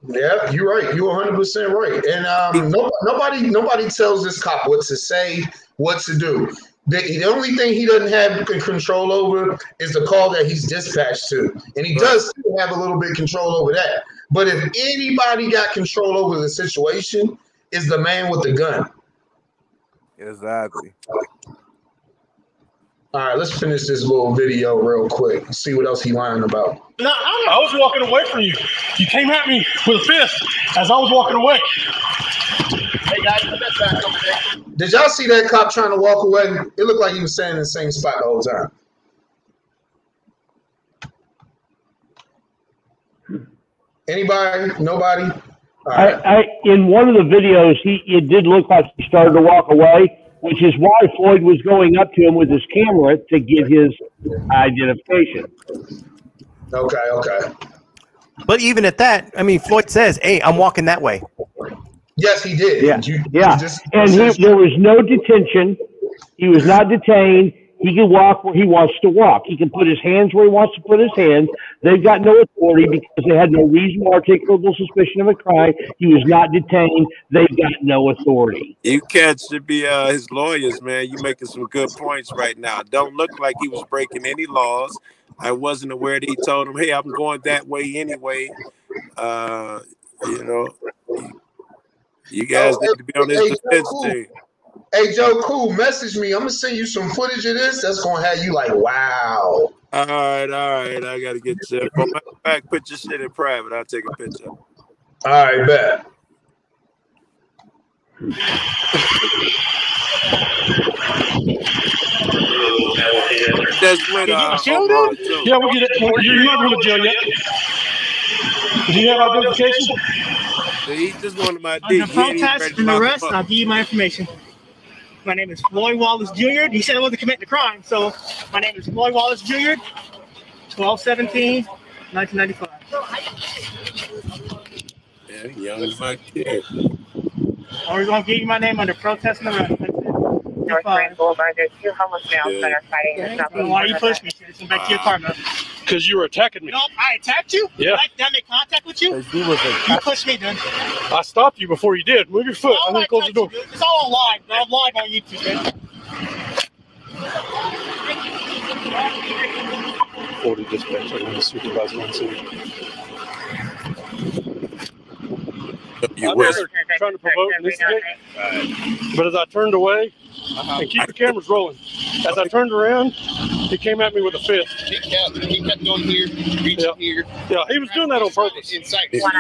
Yeah, you're right. You're 100% right. And nobody tells this cop what to say, what to do. The only thing he doesn't have control over is the call that he's dispatched to. And he does still have a little bit of control over that. But if anybody got control over the situation, it's the man with the gun. Exactly. All right, let's finish this little video real quick. See what else he lying about. No, I was walking away from you. You came at me with a fist as I was walking away. Hey guys, put that back over there. Did y'all see that cop trying to walk away? It looked like he was standing in the same spot the whole time. Anybody? Nobody? Right. In one of the videos, it did look like he started to walk away, which is why Floyd was going up to him with his camera to get his identification. Okay. But even at that, I mean, Floyd says, "Hey, I'm walking that way." Yes, he did. Yeah, there was no detention. He was not detained. He can walk where he wants to walk. He can put his hands where he wants to put his hands. They've got no authority because they had no reasonable articulable suspicion of a crime. He was not detained. They've got no authority. You cats should be his lawyers, man. You making some good points right now. Don't look like he was breaking any laws. I wasn't aware that he told him, "Hey, I'm going that way anyway." You guys need to be on this defense team. Hey, Joe, cool. Message me. I'm going to send you some footage of this. That's going to have you like, wow. All right. I got to get you. Matter of fact, put your shit in private. I'll take a picture. All right, bet. That's when, yeah, we'll get it. You're not going to jail yet. Do you have identification? He just wanted my Under dick. He ain't even protest ready to and lock him arrest, up. I'll give you my information. My name is Floyd Wallace Jr. He said I wasn't committing the crime, so my name is Floyd Wallace Jr. 12/17/1995. Yeah, young as my kid. Or we're gonna give you my name under protest and arrest. North Grand Boulevard, there's 2 homeless males that are fighting in the south. Why you push me? Listen back to your car, man. Because you were attacking me. No, I attacked you? Yeah. Did I make contact with you? You pushed me, dude. I stopped you before you did. Move your foot. I'm going to close the door. It's all on live, bro. I'm live on YouTube, man. 40 dispatch. I'm going to supervise one city. You I'm were trying to provoke an incident, but as I turned away, and keep the cameras rolling, as I turned around, he came at me with a fist. He kept going here, reaching here. Yeah, he was doing that on purpose. Inside. Yeah,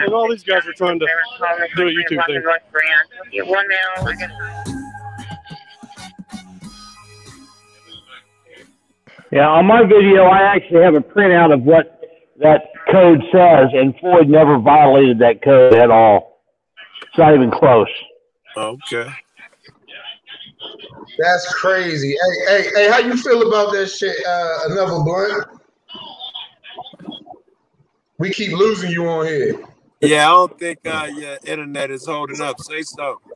and all these guys are trying to do a YouTube thing. Yeah, on my video, I actually have a printout of what that code says, and Floyd never violated that code at all. It's not even close. Okay. That's crazy. Hey, how you feel about that shit? Another blunt? We keep losing you on here. Yeah, I don't think your internet is holding up. Say something.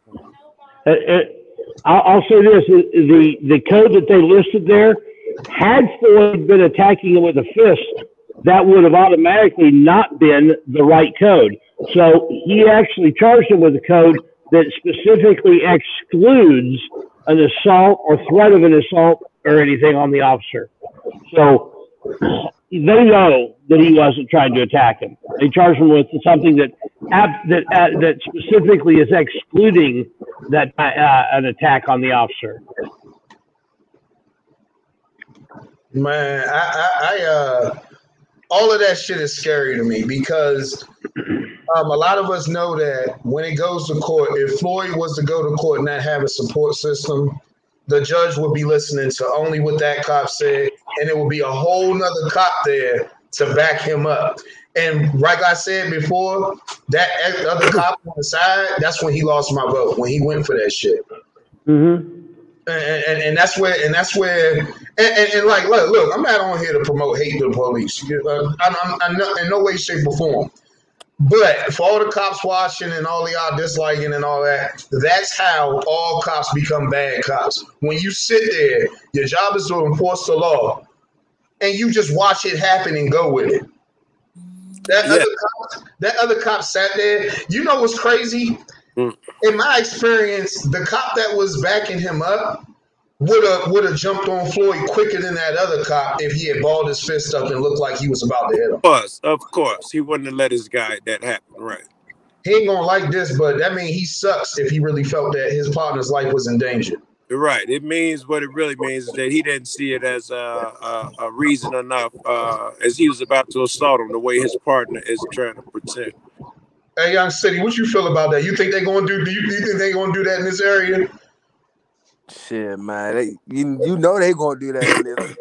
I'll say this: the code that they listed there, had Floyd been attacking him with a fist, that would have automatically not been the right code. So he actually charged him with a code that specifically excludes an assault or threat of an assault or anything on the officer. So they know that he wasn't trying to attack him. They charged him with something that specifically is excluding that an attack on the officer. Man, I all of that shit is scary to me because a lot of us know that when it goes to court, if Floyd was to go to court and not have a support system, the judge would be listening to only what that cop said, and it would be a whole nother cop there to back him up. And like I said before, that other cop on the side, that's when he lost my vote, when he went for that shit. Mm-hmm. And that's where like look, I'm not on here to promote hate to the police. I'm not, in no way, shape, or form. But for all the cops watching and all y'all disliking and all that, that's how all cops become bad cops. When you sit there, your job is to enforce the law, and you just watch it happen and go with it. That other cop sat there. You know what's crazy? In my experience, the cop that was backing him up would have jumped on Floyd quicker than that other cop if he had balled his fist up and looked like he was about to hit him. Of course. He wouldn't have let his guy that happen, right? He ain't gonna like this, but that means he sucks if he really felt that his partner's life was in danger. Right. It means what it really means is that he didn't see it as a reason enough as he was about to assault him the way his partner is trying to protect. Hey, Young City, what you feel about that? You think they're gonna do? Do you think they're gonna do that in this area? Shit, man, you know they gonna do that in this.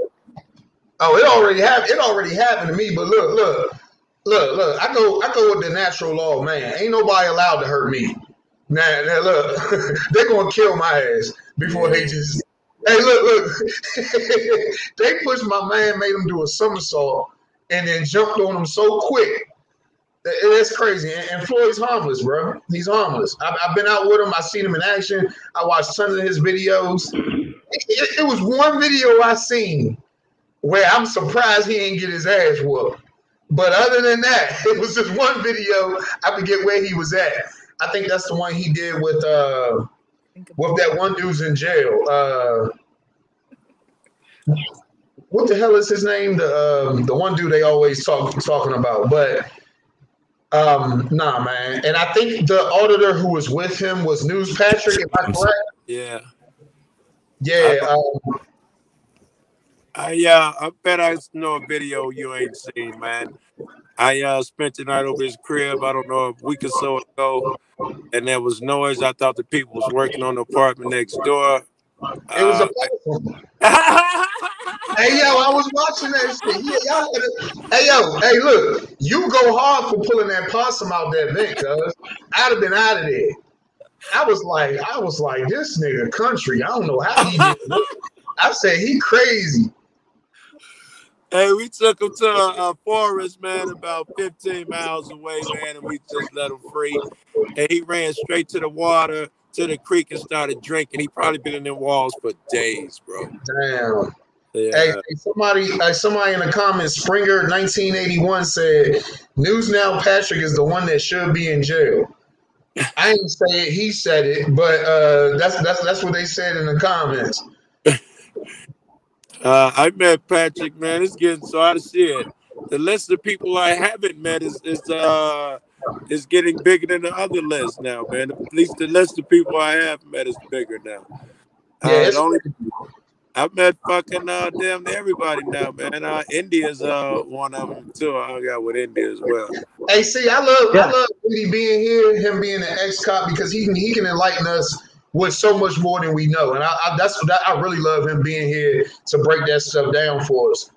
Oh, it already happened to me. But look. I go with the natural law, man. Ain't nobody allowed to hurt me. Now look, they're gonna kill my ass before they just. Hey, look. They pushed my man, made him do a somersault, and then jumped on him so quick. That's crazy. And Floyd's harmless, bro. He's harmless. I've been out with him. I've seen him in action. I watched tons of his videos. It was one video I seen where I'm surprised he didn't get his ass whooped. But other than that, it was just one video. I forget where he was at. I think that's the one he did with that one dude's in jail. What the hell is his name? The one dude they always talking about. But nah, man. And I think the auditor who was with him was News Patrick. Am I correct? Yeah. Yeah. I bet I know a video you ain't seen, man. I spent the night over his crib, I don't know, a week or so ago, and there was noise. I thought the people was working on the apartment next door. It was a Hey yo, I was watching that shit. Hey yo, hey look, you go hard for pulling that possum out that vent, cuz I'd have been out of there. I was like, this nigga country. I don't know how he did it. I said he crazy. Hey, we took him to a forest, man, about 15 miles away, man, and we just let him free. And he ran straight to the water, to the creek, and started drinking. He probably been in them walls for days, bro. Damn. Yeah. Hey, somebody in the comments, Springer 1981 said, "News Now Patrick is the one that should be in jail." I didn't say it; he said it, but that's what they said in the comments. I met Patrick, man. It's getting so out of shit. The list of people I haven't met is getting bigger than the other list now, man. At least the list of people I have met is bigger now. I've met fucking damn near everybody now, man. India's one of them too. I got with India as well. Hey, see, I love Woody being here, him being an ex-cop, because he can enlighten us with so much more than we know, and I really love him being here to break that stuff down for us.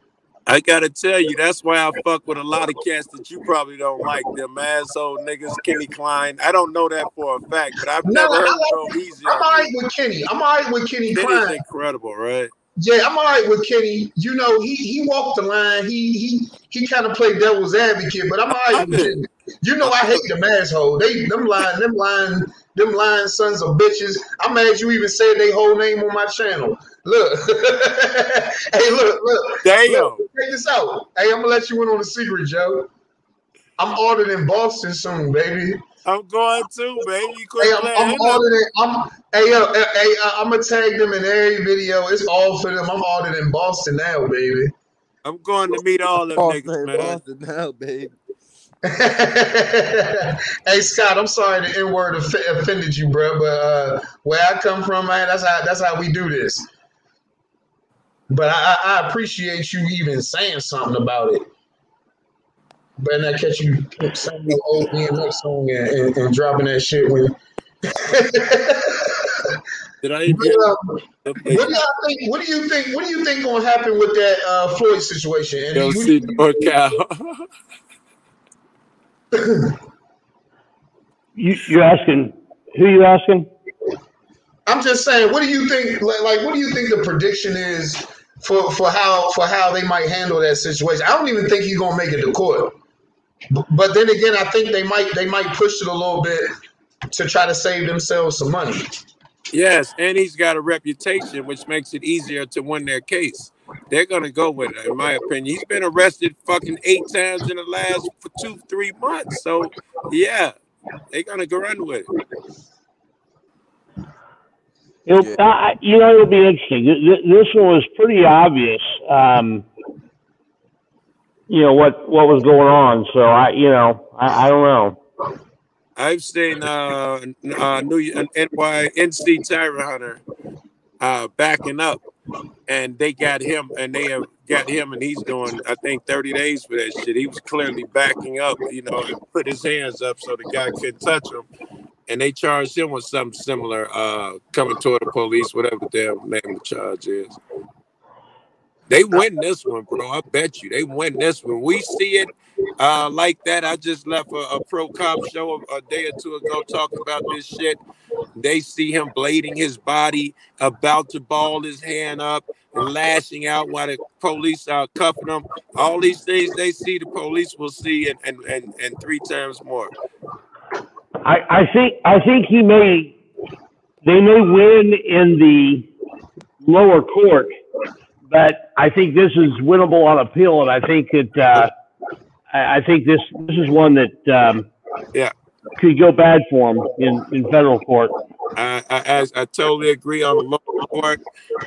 I gotta tell you, that's why I fuck with a lot of cats that you probably don't like. Them asshole niggas, Kenny Klein. I don't know that for a fact, but I've never heard him go easy. I'm all right with Kenny. I'm all right with Kenny Klein. Kenny's incredible, right? Yeah, I'm all right with Kenny. You know, he walked the line. He kind of played devil's advocate, but I'm all right with Kenny. You know, I hate them assholes. Them lying sons of bitches. I'm mad you even said their whole name on my channel. Look, hey, look. Damn. Look, check this out. Hey, I'm gonna let you in on a secret, Joe. I'm ordered in Boston soon, baby. I'm going too, baby. I'm gonna tag them in every video. It's all for them. I'm ordered in Boston now, baby. I'm going to meet all them niggas, man. Boston now, baby. Hey Scott, I'm sorry the N-word offended you, bro, but where I come from, man, that's how we do this. But I appreciate you even saying something about it. Better not catch you saying your old DMX song and dropping that shit when. Did I even? What do you think gonna happen with that Floyd situation? Yo, see NorCal. You're asking who? You asking? I'm just saying. What do you think? Like, what do you think the prediction is for how they might handle that situation? I don't even think he's gonna make it to court. But then again, I think they might push it a little bit to try to save themselves some money. Yes, and he's got a reputation, which makes it easier to win their case. They're gonna go with it, in my opinion. He's been arrested fucking 8 times in the last 2-3 months. So yeah, they're gonna go run with it. It'll be interesting. This one was pretty obvious. What was going on. So I don't know. I've seen NC Tyrant Hunter backing up, and they got him, and he's doing, I think, 30 days for that shit. He was clearly backing up, and put his hands up so the guy couldn't touch him. And they charged him with something similar, coming toward the police, whatever the damn name of the charge is. They win this one, bro. I bet you they win this one. We see it like that. I just left a pro cop show a day or two ago talking about this shit. They see him blading his body, about to ball his hand up and lashing out while the police are cuffing him. All these things they see, the police will see, and 3 times more. I think they may win in the lower court, but I think this is winnable on appeal, and I think that this is one that could go bad for him in federal court. I totally agree on the lower court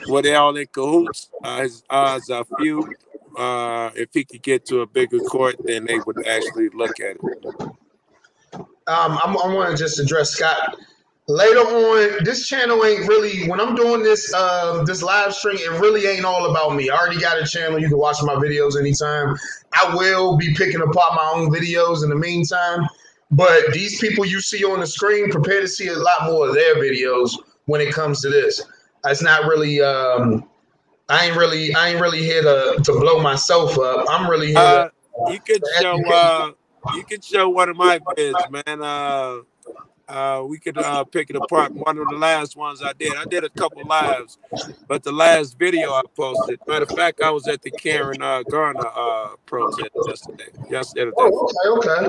where they all in cahoots. His odds are few. If he could get to a bigger court, then they would actually look at it. I want to just address Scott. Later on, this channel ain't really, when I'm doing this this live stream, it really ain't all about me. I already got a channel. You can watch my videos anytime. I will be picking apart my own videos in the meantime. But these people you see on the screen, prepare to see a lot more of their videos when it comes to this. It's not really I ain't really here to blow myself up. I'm really here you could show one of my vids, man. We could pick it apart. One of the last ones I did a couple lives, but the last video I posted, matter of fact, I was at the Karen Garner protest yesterday. Okay.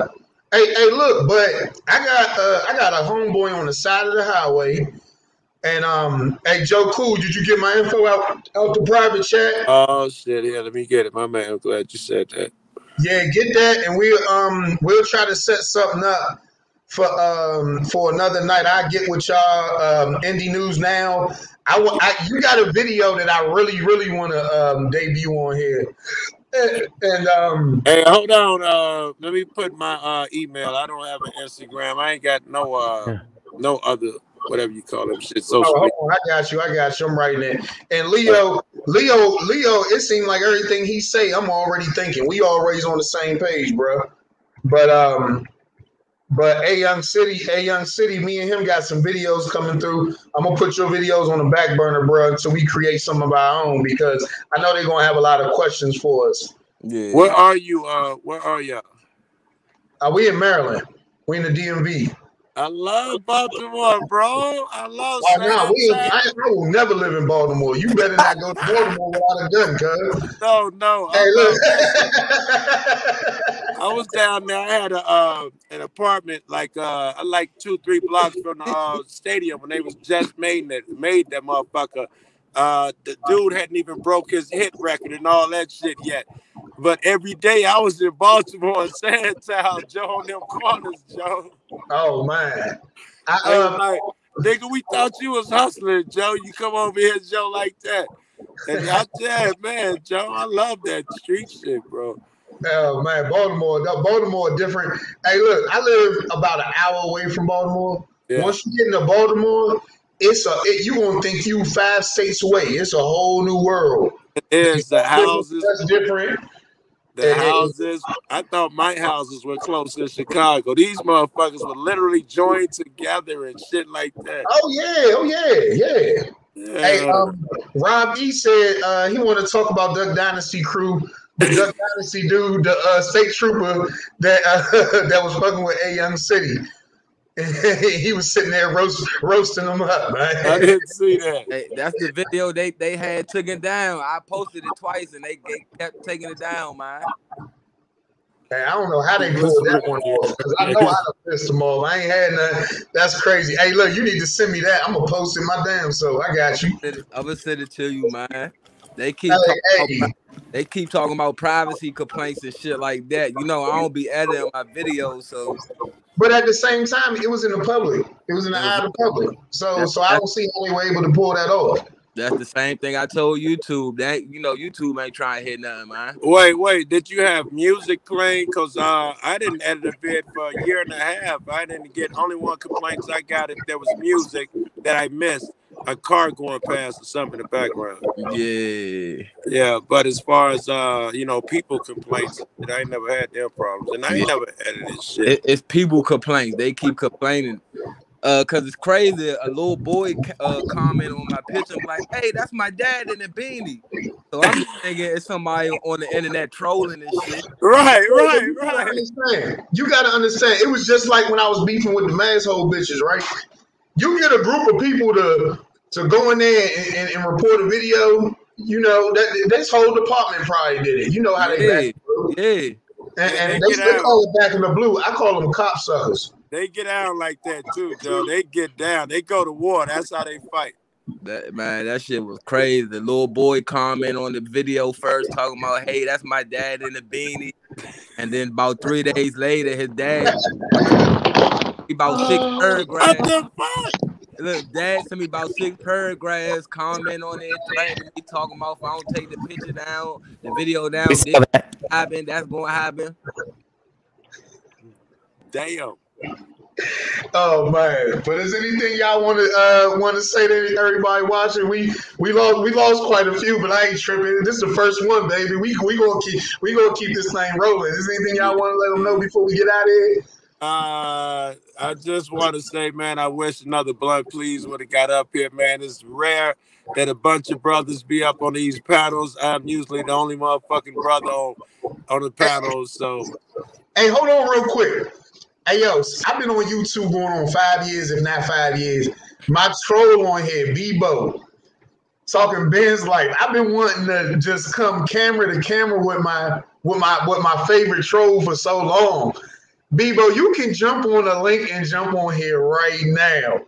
Hey, look, but I got a homeboy on the side of the highway, and hey, Joe Cool, did you get my info out the private chat? Oh shit, yeah, let me get it, my man. I'm glad you said that. Yeah, get that, and we'll try to set something up for another night. I get with y'all. Indie News Now. You got a video that I really want to debut on here. And hey, hold on. Let me put my email. I don't have an Instagram. I ain't got no other whatever you call them shit. Social media. I got you. I'm writing it. And Leo. It seemed like everything he say, I'm already thinking. We always on the same page, bro. But A Young City, me and him got some videos coming through. I'm gonna put your videos on the back burner, bro, until we create some of our own, because I know they're gonna have a lot of questions for us. Yeah. Where are you? Where are y'all? We in Maryland. We in the DMV. I love Baltimore, bro. I love. I will never live in Baltimore. You better not go to Baltimore without a gun, cuz. No. Hey, look. I was down there. I had an apartment like 2-3 blocks from the stadium when they was just made that motherfucker. The dude hadn't even broke his hit record and all that shit yet. But every day I was in Baltimore and Sandtown, Joe, on them corners, Joe. Oh man. Like, nigga, we thought you was hustling, Joe. You come over here, Joe, like that. And I tell you, man, Joe, I love that street shit, bro. Oh man, Baltimore different. Hey, look, I live about an hour away from Baltimore. Yeah. Once you get into Baltimore, you gonna think you 5 states away. It's a whole new world. It is. The houses that's different. The houses. I thought my houses were close in Chicago. These motherfuckers were literally joined together and shit like that. Oh yeah. Hey, Rob E said he wanted to talk about Duck Dynasty crew. The Duck Dynasty dude, the state trooper that was fucking with A Young City. He was sitting there roasting them up, man. I didn't see that. Hey, that's the video they had taken down. I posted it twice and they kept taking it down, man. Hey, I don't know how they pulled that one off, because I know how to piss them off. I ain't had none. That's crazy. Hey, look, you need to send me that. I'm gonna post it my damn self. I got you. I'm gonna send it to you, man. They keep talking about privacy complaints and shit like that. You know, I don't be editing my videos, so. But at the same time, it was in the public. It was in the eye of the public. So I don't see how they were able to pull that off. That's the same thing I told YouTube. That YouTube ain't trying to hit nothing, man. Wait, did you have music playing? Cause I didn't edit a vid for a year and a half. I didn't get only one complaint I got if there was music that I missed. A car going past or something in the background. Yeah. But as far as people complaints, I ain't never had their problems, and I ain't never edited shit. It's people complaints. They keep complaining. Cause it's crazy. A little boy comment on my picture. I'm like, hey, that's my dad in a beanie. So I'm just thinking it's somebody on the internet trolling and shit. Right. You gotta understand. It was just like when I was beefing with the masshole bitches, right? You get a group of people to go in there and report a video. You know that this whole department probably did it. You know how they back. Yeah. And they call it back in the blue. I call them cop suckers. They get out like that too, Joe. They get down. They go to war. That's how they fight. That shit was crazy. The little boy comment on the video first talking about, hey, that's my dad in a beanie. And then about 3 days later, his dad, about 6 paragraphs. What the fuck? Look, dad sent me about 6 paragraphs, comment on it, threatening me, talking about if I don't take the picture down, the video down, this happen, that's going to happen. Damn. Oh man! But is anything y'all want to say to everybody watching? We lost quite a few, but I ain't tripping. This is the first one, baby. We gonna keep this thing rolling. Is anything y'all want to let them know before we get out of here? I just want to say, man, I wish Another Blunt Please would have got up here, man. It's rare that a bunch of brothers be up on these panels. I'm usually the only motherfucking brother on the panels. So, hey, hold on real quick. Hey, yo, I've been on YouTube going on 5 years, if not 5 years. My troll on here, Bebo, talking Ben's life. I've been wanting to just come camera to camera with my favorite troll for so long. Bebo, you can jump on the link and jump on here right now.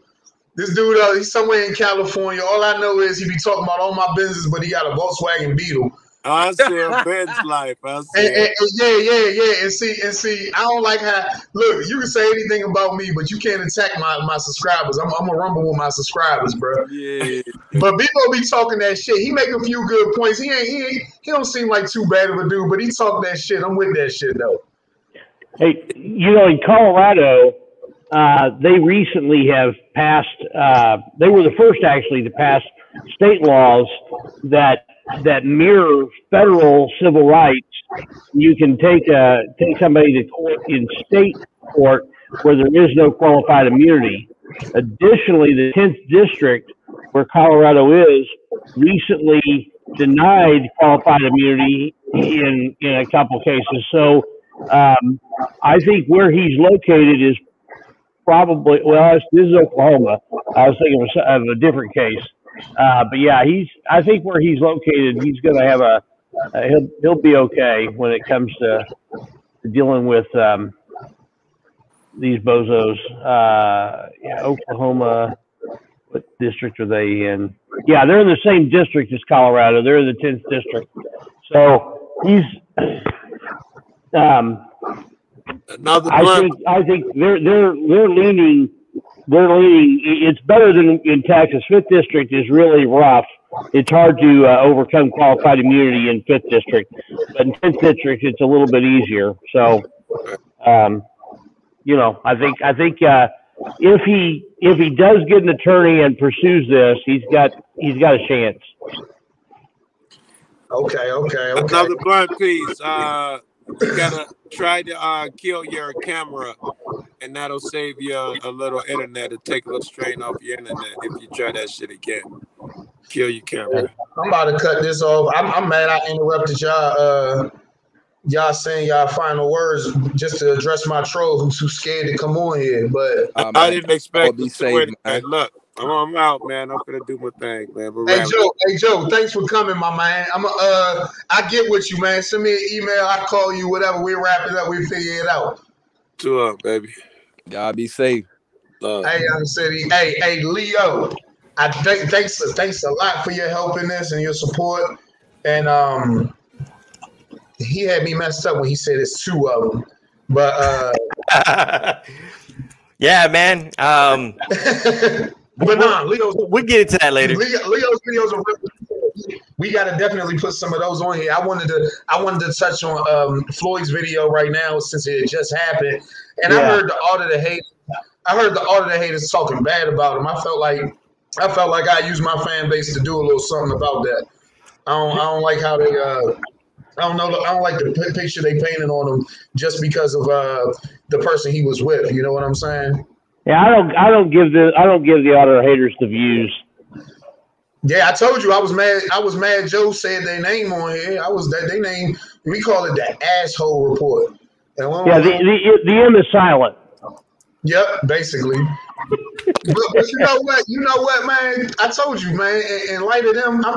This dude, he's somewhere in California. All I know is he be talking about all my business, but he got a Volkswagen Beetle. I see Ben's life. I see. Yeah. And see, I don't like how. Look, you can say anything about me, but you can't attack my subscribers. I'm a rumble with my subscribers, bro. Yeah. But Bebo be talking that shit. He make a few good points. He don't seem like too bad of a dude, but he talk that shit. I'm with that shit though. Hey, in Colorado, they recently have passed. They were the first actually to pass state laws that mirror federal civil rights. You can take somebody to court in state court where there is no qualified immunity. Additionally, the 10th district, where Colorado is, recently denied qualified immunity in a couple cases. So I think where he's located is probably, this is Oklahoma. I was thinking of a different case. But yeah, I think where he's located, he's going to have he'll be okay when it comes to dealing with these bozos. Oklahoma, what district are they in? Yeah, they're in the same district as Colorado. They're in the 10th district. So he's, I think they're leaning. It's better than in Texas. 5th district is really rough. It's hard to overcome qualified immunity in 5th district, but in 10th district it's a little bit easier. So, I think if he does get an attorney and pursues this, he's got a chance. Okay. Another Blunt piece. You gotta try to kill your camera, and that'll save you a little internet and take a little strain off your internet if you try that shit again. Kill your camera. I'm about to cut this off. I'm mad I interrupted y'all. Y'all saying y'all final words just to address my troll who's too scared to come on here. But I didn't expect to switch. Hey, look, I'm out, man. I'm gonna do my thing, man. Hey Joe, thanks for coming, my man. I get with you, man. Send me an email, I call you, whatever. We wrap it up, we figure it out. 2 up, baby. Y'all be safe. Hey, Young City. Hey, Leo. Thanks a lot for your help in this and your support. And he had me messed up when he said it's 2 of them. But yeah, man. But Leo's. We'll get into that later. Leo's videos are really, we got to definitely put some of those on here. I wanted to touch on Floyd's video right now since it just happened, and yeah. I heard the Auditor haters talking bad about him. I felt like I used my fan base to do a little something about that. I don't like how they I don't like the picture they painted on him just because of the person he was with. You know what I'm saying? Yeah, I don't give the Auditor haters the views. Yeah, I told you I was mad. I was mad. Joe said their name on here. Their name. We call it the asshole report. Yeah, the M is silent. Yep, basically. but you know what, man? I told you, man. In light of them, I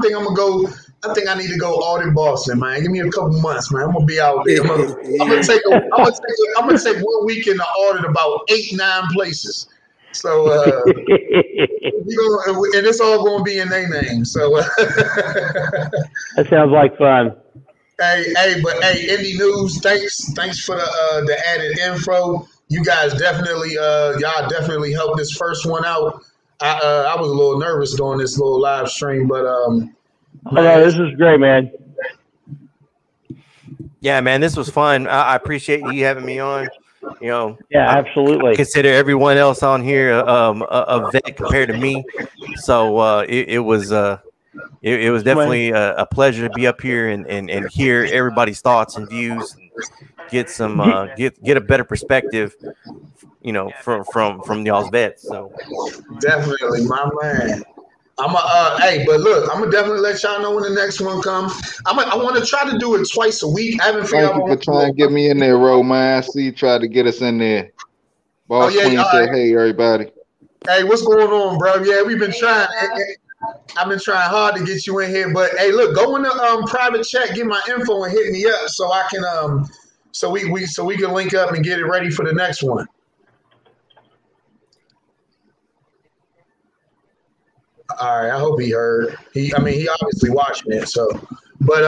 think I need to go audit Boston, man. Give me a couple months, man. I'm gonna be out there. I'm gonna take 1 week in the audit about 8-9 places. So and it's all gonna be in their name. So that sounds like fun. Hey, Indie News, thanks for the added info. You guys definitely definitely helped this first one out. I was a little nervous doing this little live stream, but this is great, man. Yeah, man, this was fun. I appreciate you having me on. Yeah, absolutely. I consider everyone else on here a vet compared to me, so it was definitely a pleasure to be up here and hear everybody's thoughts and views get some get a better perspective, you know, from y'all's vets. So definitely, my man. Hey, but look, I'm gonna definitely let y'all know when the next one comes. I want to try to do it twice a week. I haven't figured out. Thank you for trying to get me in there, Ro, man. I see you tried to get us in there. Boss Queen said, "Hey, everybody." Hey, what's going on, bro? Yeah, we've been trying. I've been trying hard to get you in here, but hey, look, go in the private chat, get my info, and hit me up so I can so we can link up and get it ready for the next one. All right, I hope he heard. He obviously watching it. So, but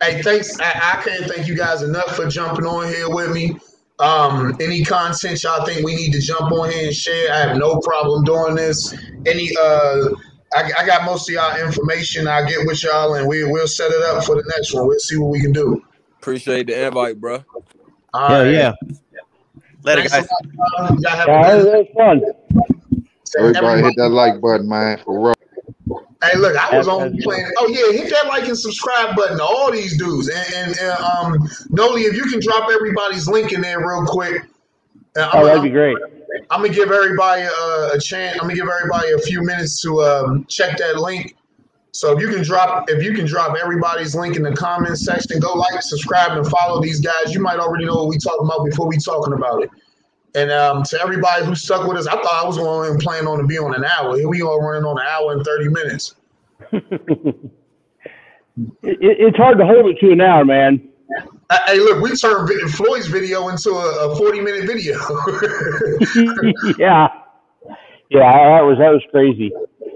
hey, thanks. I can't thank you guys enough for jumping on here with me. Any content y'all think we need to jump on here and share, I have no problem doing this. I got most of y'all information. I'll get with y'all and we'll set it up for the next one. We'll see what we can do. Appreciate the invite, bro. All right. Yeah. Later, guys. That's fun. Everybody hit that like button, man, for Ro. Hey, look, I was only playing. Oh yeah, hit that like and subscribe button to all these dudes. And Noli, if you can drop everybody's link in there real quick. That'd be great. I'm gonna give everybody a chance. I'm gonna give everybody a few minutes to check that link. So if you can drop everybody's link in the comments section, go like, subscribe, and follow these guys. You might already know what we talking about before we talking about it. And to everybody who stuck with us, I thought I was going to plan on to be on an hour. Here we are running on an hour and 30 minutes. It's hard to hold it to an hour, man. Hey, look, we turned Floyd's video into a 40-minute video. Yeah, that was crazy.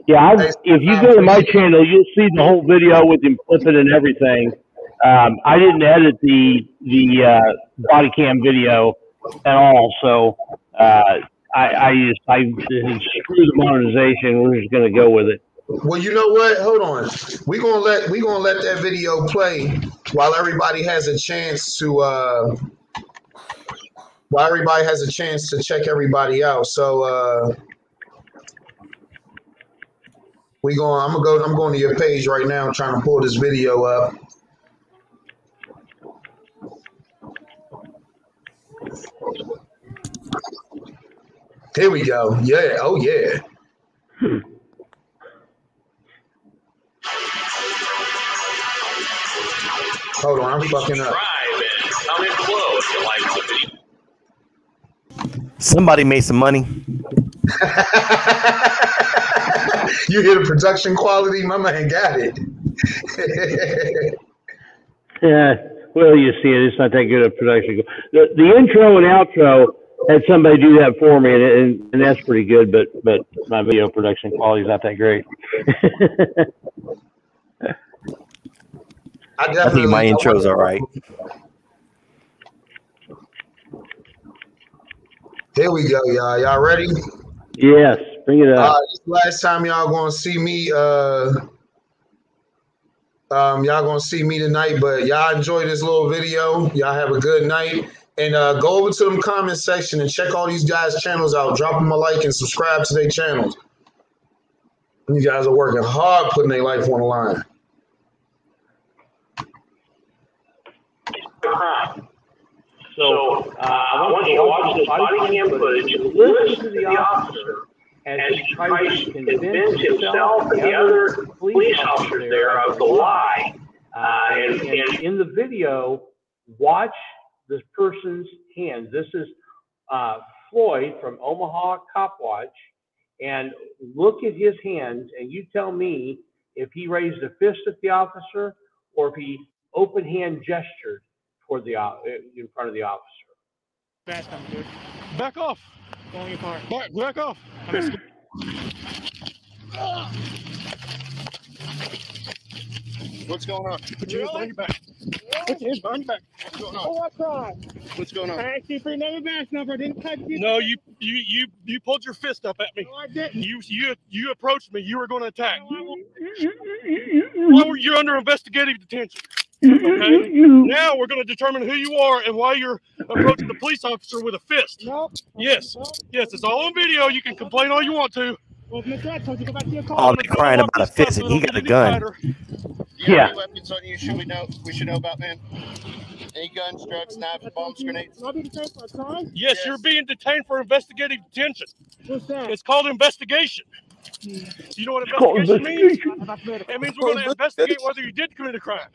Yeah, if you go to my channel, you'll see the whole video with him flipping and everything. I didn't edit the body cam video at all, so I screw the monetization. We're just gonna go with it. Well, you know what? Hold on. We're gonna let that video play while everybody has a chance to check everybody out. So I'm going to your page right now. I'm trying to pull this video up. Here we go. Yeah. Oh yeah. Hold on, I'm fucking up. Somebody made some money. You hear the production quality? My man got it. Yeah, well, you see it. It's not that good a production. The intro and outro had somebody do that for me, and that's pretty good. But my video production quality is not that great. I think my intro's all right. Here we go, y'all. Y'all ready? Yes, bring it up. This is the last time y'all gonna see me. Y'all gonna see me tonight, but y'all enjoy this little video. Y'all have a good night. And go over to the comment section and check all these guys' channels out. Drop them a like and subscribe to their channels. You guys are working hard putting their life on the line. So I want you to watch this body cam footage and listen to the officer as he tries to convince himself and the other police officers there of the lie. And in the video, watch this person's hands. This is Floyd from Omaha Cop Watch. And look at his hands, and you tell me if he raised a fist at the officer or if he open hand gestured toward the in front of the officer. Back off. Going apart. Back off. What's going on? Put your hands behind your back. Put your hands behind your back. What's going on? Oh, what's wrong? What's going on? I asked you for your name and badge number. I didn't touch you. No, you pulled your fist up at me. No, I didn't. You approached me. You were going to attack. Well, you're under investigative detention. Okay. Now we're going to determine who you are and why you're approaching the police officer with a fist. Nope. Yes. Yes, it's all on video. You can complain all you want to. Well, Mr. Ed told you to go back to your car. Oh, they're crying about a fist, and he got a gun. Do you have any weapons on you? We should know about, man? Any guns, drugs, knives, bombs, grenades? Am I being detained for a crime? Yes, you're being detained for investigative detention. What's that? It's called investigation. You know what investigation means? It means we're going to investigate whether you did commit a crime.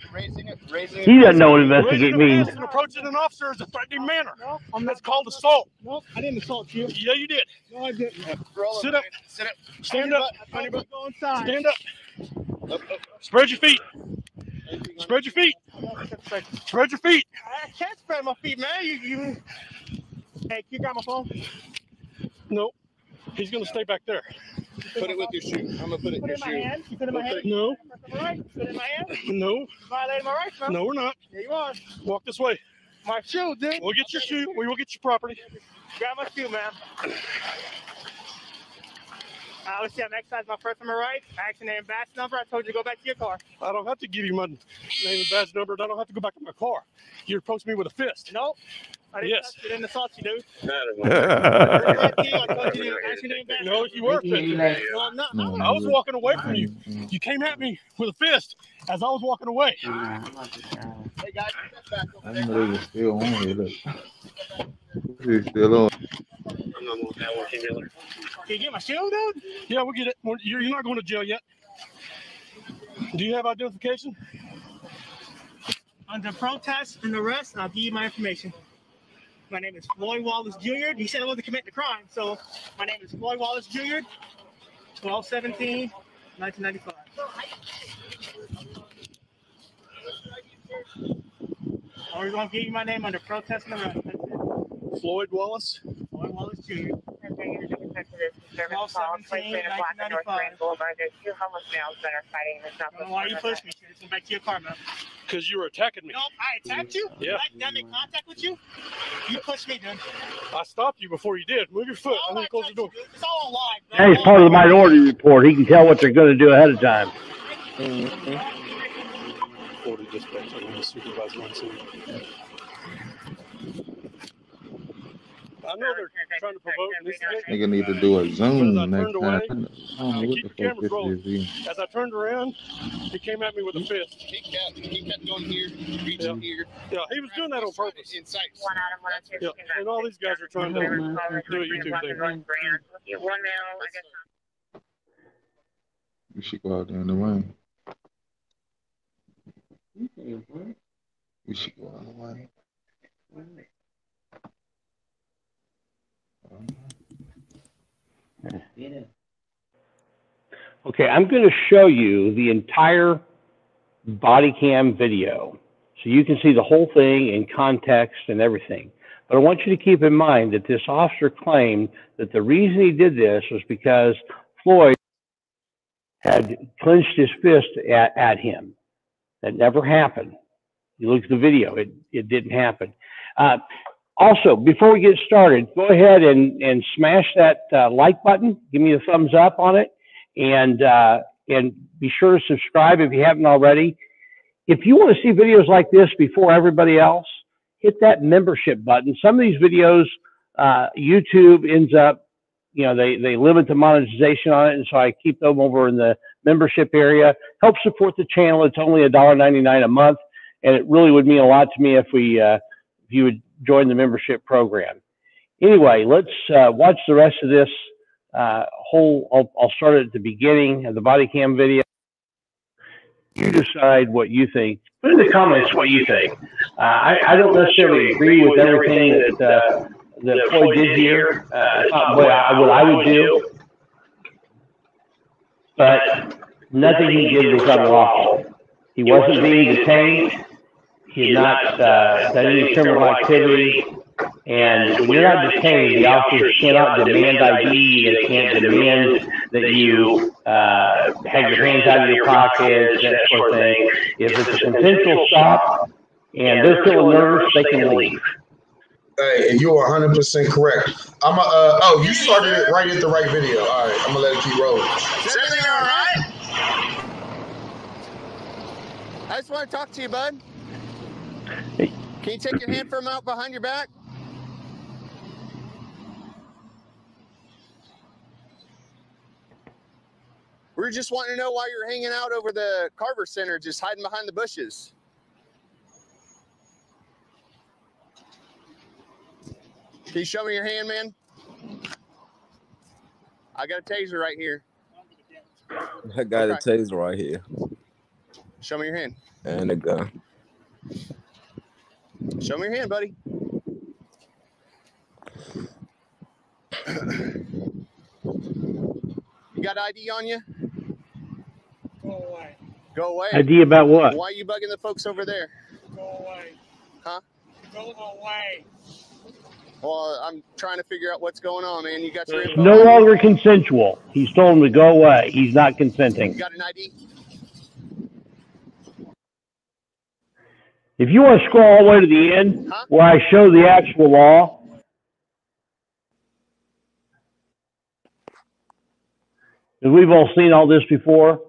He doesn't know what investigate means. And approaching an officer is a threatening manner. That's called assault. Nope, I didn't assault you. Yeah, you did. No, I didn't. Sit up. Sit up. Stand up. Go inside. Stand up. Spread your feet. Spread your feet. Spread your feet. I can't spread my feet, man. Hey, can you grab my phone? Nope. He's going to stay back there. Put it with your shoe. I'm going to put it in your shoe. Hand. You put it in my hand? No. Right. Put it in my hand? No. You violated my rights, man. No, we're not. Yeah, you are. Walk this way. My shoe, dude. We'll get your shoe. We will get your property. Grab my shoe, man. Let's see, I'm exercising my First Amendment rights. Action name, badge number. I told you to go back to your car. I don't have to give you my name and badge number. I don't have to go back to my car. You approached me with a fist. Nope. I didn't assault you, dude. No, you were fisting. No, I'm not. I was walking away from you. You came at me with a fist as I was walking away. Hey, guys, I know they still on here. Look. He's still on. Can you get my shield, dude? Yeah, we'll get it. You're not going to jail yet. Do you have identification? Under protest and arrest, I'll give you my information. My name is Floyd Wallace Jr. He said I wasn't committing the crime, so my name is Floyd Wallace Jr. 12/17/1995. I'm going to give you my name under protest and arrest. That's it. Floyd Wallace? Floyd Wallace Jr. 12/17/1995. Boulevard. There's two homeless males that are fighting in the southwest. Why you push me? Go back to your car, man. Because you were attacking me. No, I attacked you? Yeah. Did I make contact with you? You pushed me, dude. I stopped you before you did. Move your foot. I'm going to close the door. It's all online. Hey, he's part of the minority report. He can tell what they're going to do ahead of time. Florida dispatch. I'm going to supervise one scene. I know they're trying to provoke me. Nigga need to do a Zoom next time. I don't know what Keep the your fuck cameras rolling. this is. As I turned around, he came at me with a fist. He kept going here, reaching here. Yeah, he was doing that on purpose. In sight. Yeah, and all these guys are trying to do a YouTube thing. One male, I guess. You should go out there in the rain. We should go out in the rain. Okay, I'm going to show you the entire body cam video so you can see the whole thing in context and everything. But I want you to keep in mind that this officer claimed that the reason he did this was because Floyd had clenched his fist at him. That never happened. You look at the video, it didn't happen. Also, before we get started, go ahead and smash that like button. Give me a thumbs up on it, and be sure to subscribe if you haven't already. If you want to see videos like this before everybody else, hit that membership button. Some of these videos, YouTube ends up, they limit the monetization on it, and so I keep them over in the membership area. Help support the channel. It's only $1.99 a month, and it really would mean a lot to me if you would join the membership program. Anyway, let's watch the rest of this I'll start at the beginning of the body cam video. You decide what you think. Put in the comments what you think. I don't necessarily agree with everything that Floyd did here. It's not what I would do. But nothing he did was unlawful. He wasn't being detained. He had not done any criminal activity. And when you're not detained, the officers cannot demand ID. They can't demand that you have your hands out of your pockets, that sort of thing. If it's a consensual stop and they're feeling nervous, they can leave. Hey, and you are 100% correct. You started it right at the right video. All right, I'm gonna let it keep rolling. Is everything all right? I just want to talk to you, bud. Can you take your hand from out behind your back? We were just wanting to know why you're hanging out over the Carver Center, just hiding behind the bushes. Can you show me your hand, man? I got a taser right here. I got a taser right here. Show me your hand. And a gun. Show me your hand, buddy. You got ID on you? Go away. Go away. ID about what? Why are you bugging the folks over there? Go away. Huh? Go away. Well, I'm trying to figure out what's going on, man. You got your info? No longer consensual. He's told him to go away. He's not consenting. You got an ID? If you want to scroll all the way to the end, where I show the actual law, because we've all seen all this before,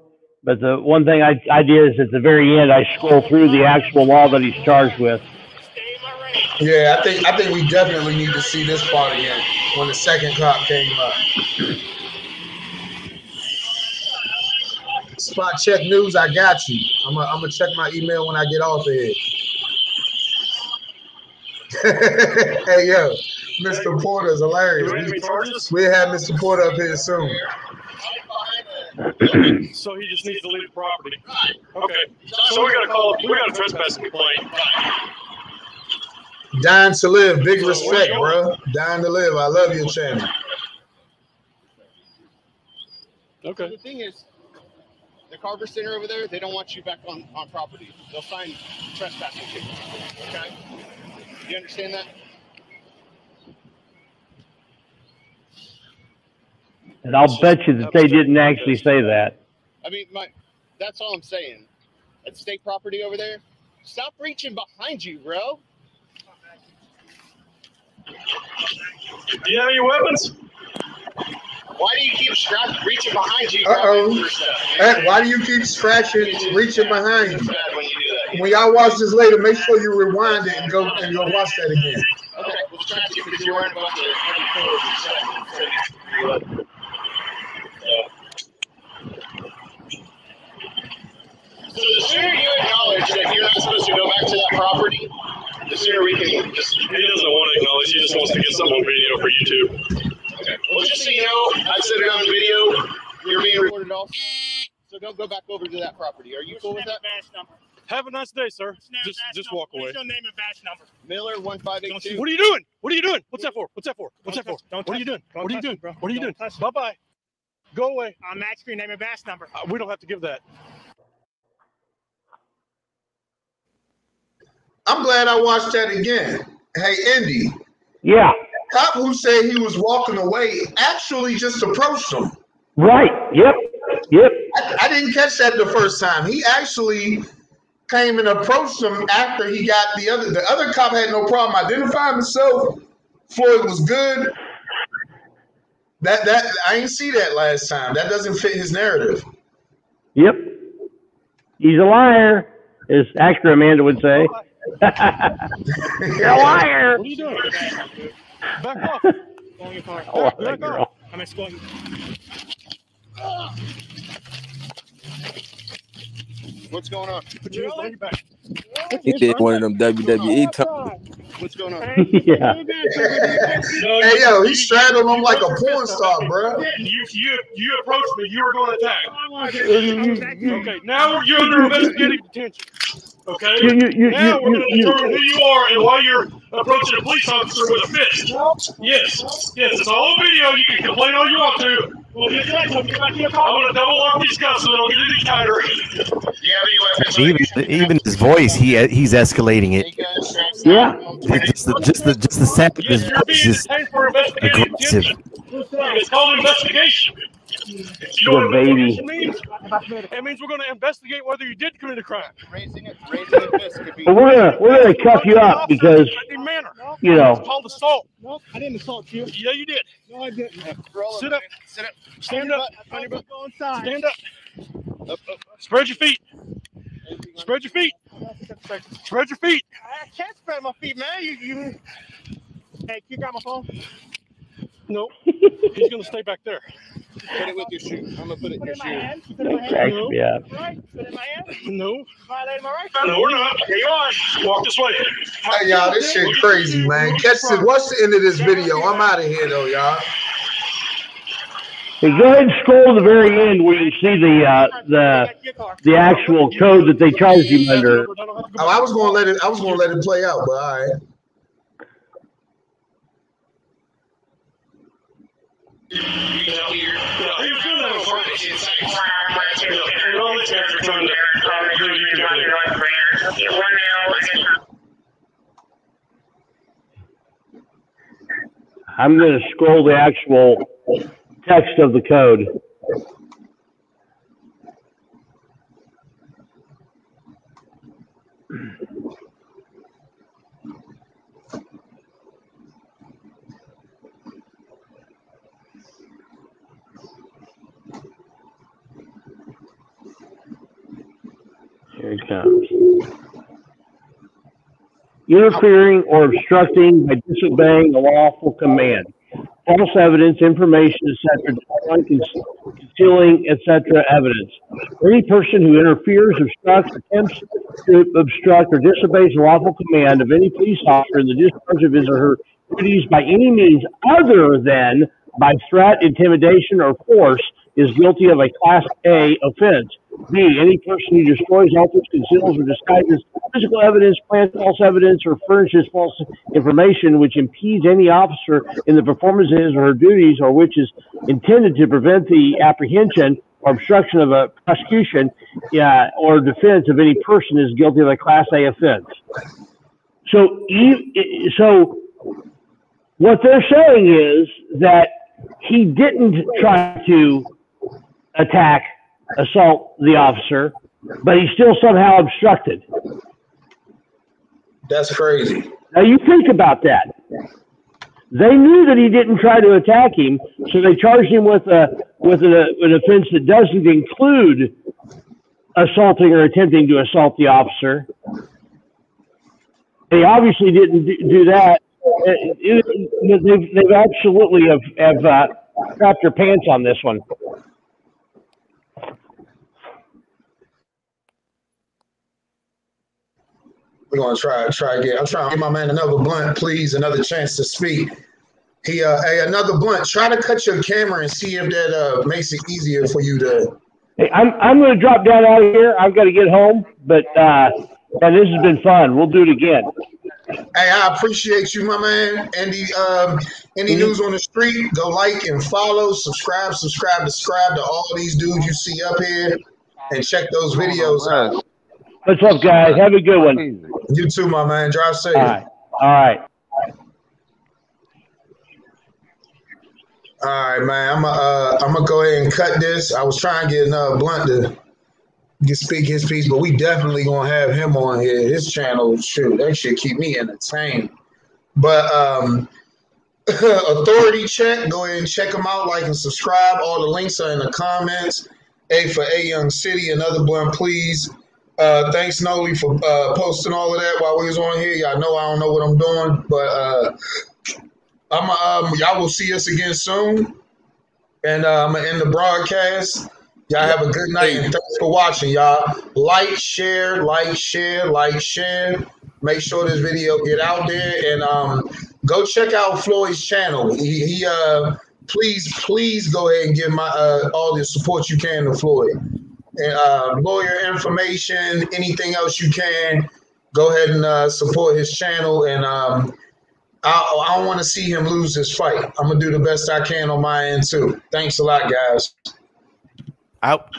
but the one thing I did is at the very end, I scroll through the actual law that he's charged with. Yeah, I think we definitely need to see this part again when the second cop came up. Spot check news, I got you. I'm gonna check my email when I get off of here. Hey yo, Mr. Porter is hilarious. We'll have Mr. Porter up here soon. So he just needs to leave the property. Okay. So we got a trespassing complaint. Dying to live, big respect, bro. Dying to live. I love your channel. Okay. So the thing is, the Carver Center over there, they don't want you back on property. They'll sign trespassing tickets. Okay? You understand that? And I'll bet you that they didn't actually say that. I mean, that's all I'm saying. That state property over there, stop reaching behind you, bro. Do you have any weapons? Why do you keep reaching behind you? Why do you keep reaching behind you? When y'all watch this later, make sure you rewind it and go watch that again. Okay, we'll distract you because you're worried about the So the sooner you acknowledge that you're not supposed to go back to that property, the sooner we can just... He doesn't want to acknowledge. He just wants to get something on video for YouTube. Okay. Well, just so you know, I said it on the video. You're being recorded also. So don't go back over to that property. Are you cool with that? Have a nice day, sir. Just walk away. What's your name and badge number? Miller 1582. What are you doing? What are you doing? What's that for? What's that for? What's that for? What are you doing? What are you doing? What are you doing? Bye-bye. Go away. I'm asking your name and badge number. We don't have to give that. I'm glad I watched that again. Hey, Indy. Yeah. Cop who said he was walking away actually just approached him. Right. Yep. I didn't catch that the first time. He actually came and approached him after he got the other cop had no problem identifying himself. Floyd was good. That I didn't see that last time. That doesn't fit his narrative. Yep. He's a liar, as actor Amanda would say. You're a liar. What are you doing? Back off. Go in your car. Oh, Back off. I'm escorting. What's going on? Put your leg back. He did one of them WWE talks. What's going on? Yeah. Hey, yo, he straddled him like a porn star, bro. You approached me. You were going to attack. Okay, now you're under investigative detention. Okay? Now we're going to determine who you are and why you're approaching a police officer with a fist. Yes, it's all on video. You can complain all you want to. We'll get back to you. I'm going to double lock these cuffs so they don't get any tighter. Do you have any weapons? Even his voice, he's escalating it. Yeah. Just the sound of his voice is just aggressive. It's called investigation. You know what investigation means? It means we're going to investigate whether you did commit a crime. Raising a fist could be. But we're gonna cuff you up because you know. It's called assault. No, I didn't assault you. Yeah, you did. No, I didn't. Sit up. Sit up. Stand up. Go inside. Stand up. Spread your feet. Spread your feet. Spread your feet. I can't spread my feet, man. You. Hey, you got my phone? No. He's going to stay back there. Put it with your shoe. I'm gonna put it in your shoe. Yeah. Right? Put it in my hand? No. Violating my rights? No, we're not. Here you are. Walk this way. Hey, y'all, this shit crazy, man. Catch this. What's the end of this video? I'm out of here, though, y'all. Hey, go ahead and scroll to the very end where you see the actual code that they charged him under. Oh, I was gonna let it play out, but all right. I'm going to scroll the actual text of the code. Here it comes. Interfering or obstructing by disobeying a lawful command. False evidence, information, etc., concealing, etc., evidence. Any person who interferes, obstructs, attempts to obstruct, or disobeys a lawful command of any police officer in the discharge of his or her duties by any means other than by threat, intimidation, or force is guilty of a Class A offense. B, any person who destroys, alters, conceals, or disguises physical evidence, plants false evidence, or furnishes false information which impedes any officer in the performance of his or her duties, or which is intended to prevent the apprehension or obstruction of a prosecution or defense of any person is guilty of a Class A offense. So what they're saying is that he didn't try to assault the officer, but he still somehow obstructed. That's crazy. Now you think about that. They knew that he didn't try to attack him, so they charged him with an offense that doesn't include assaulting or attempting to assault the officer. They obviously didn't do that. They've absolutely have crapped their pants on this one. We're gonna try again. I'm trying to give my man another blunt, please, another chance to speak. Hey, another blunt. Try to cut your camera and see if that makes it easier for you to. Hey, I'm going to drop down out of here. I've got to get home, but and this has been fun. We'll do it again. Hey, I appreciate you, my man. Any news on the street? Go like and follow, subscribe to all these dudes you see up here, and check those videos out. What's up, guys? Have a good one. You too, my man. Drive safe. All right. All right, man. I'm gonna go ahead and cut this. I was trying to get another blunt to speak his piece, but we definitely gonna have him on here. His channel, shoot, that shit keep me entertained. But authority check. Go ahead and check them out. Like and subscribe. All the links are in the comments. A for A Young City. Another blunt, please. Thanks, Noli, for posting all of that while we was on here. Y'all know I don't know what I'm doing, but y'all will see us again soon. And I'm gonna end the broadcast. Y'all have a good night and thanks for watching, y'all. Like, share. Make sure this video get out there and go check out Floyd's channel. He please go ahead and give my all the support you can to Floyd. And lawyer information, anything else you can, go ahead and support his channel. And I don't want to see him lose this fight. I'm gonna do the best I can on my end too. Thanks a lot, guys. Out.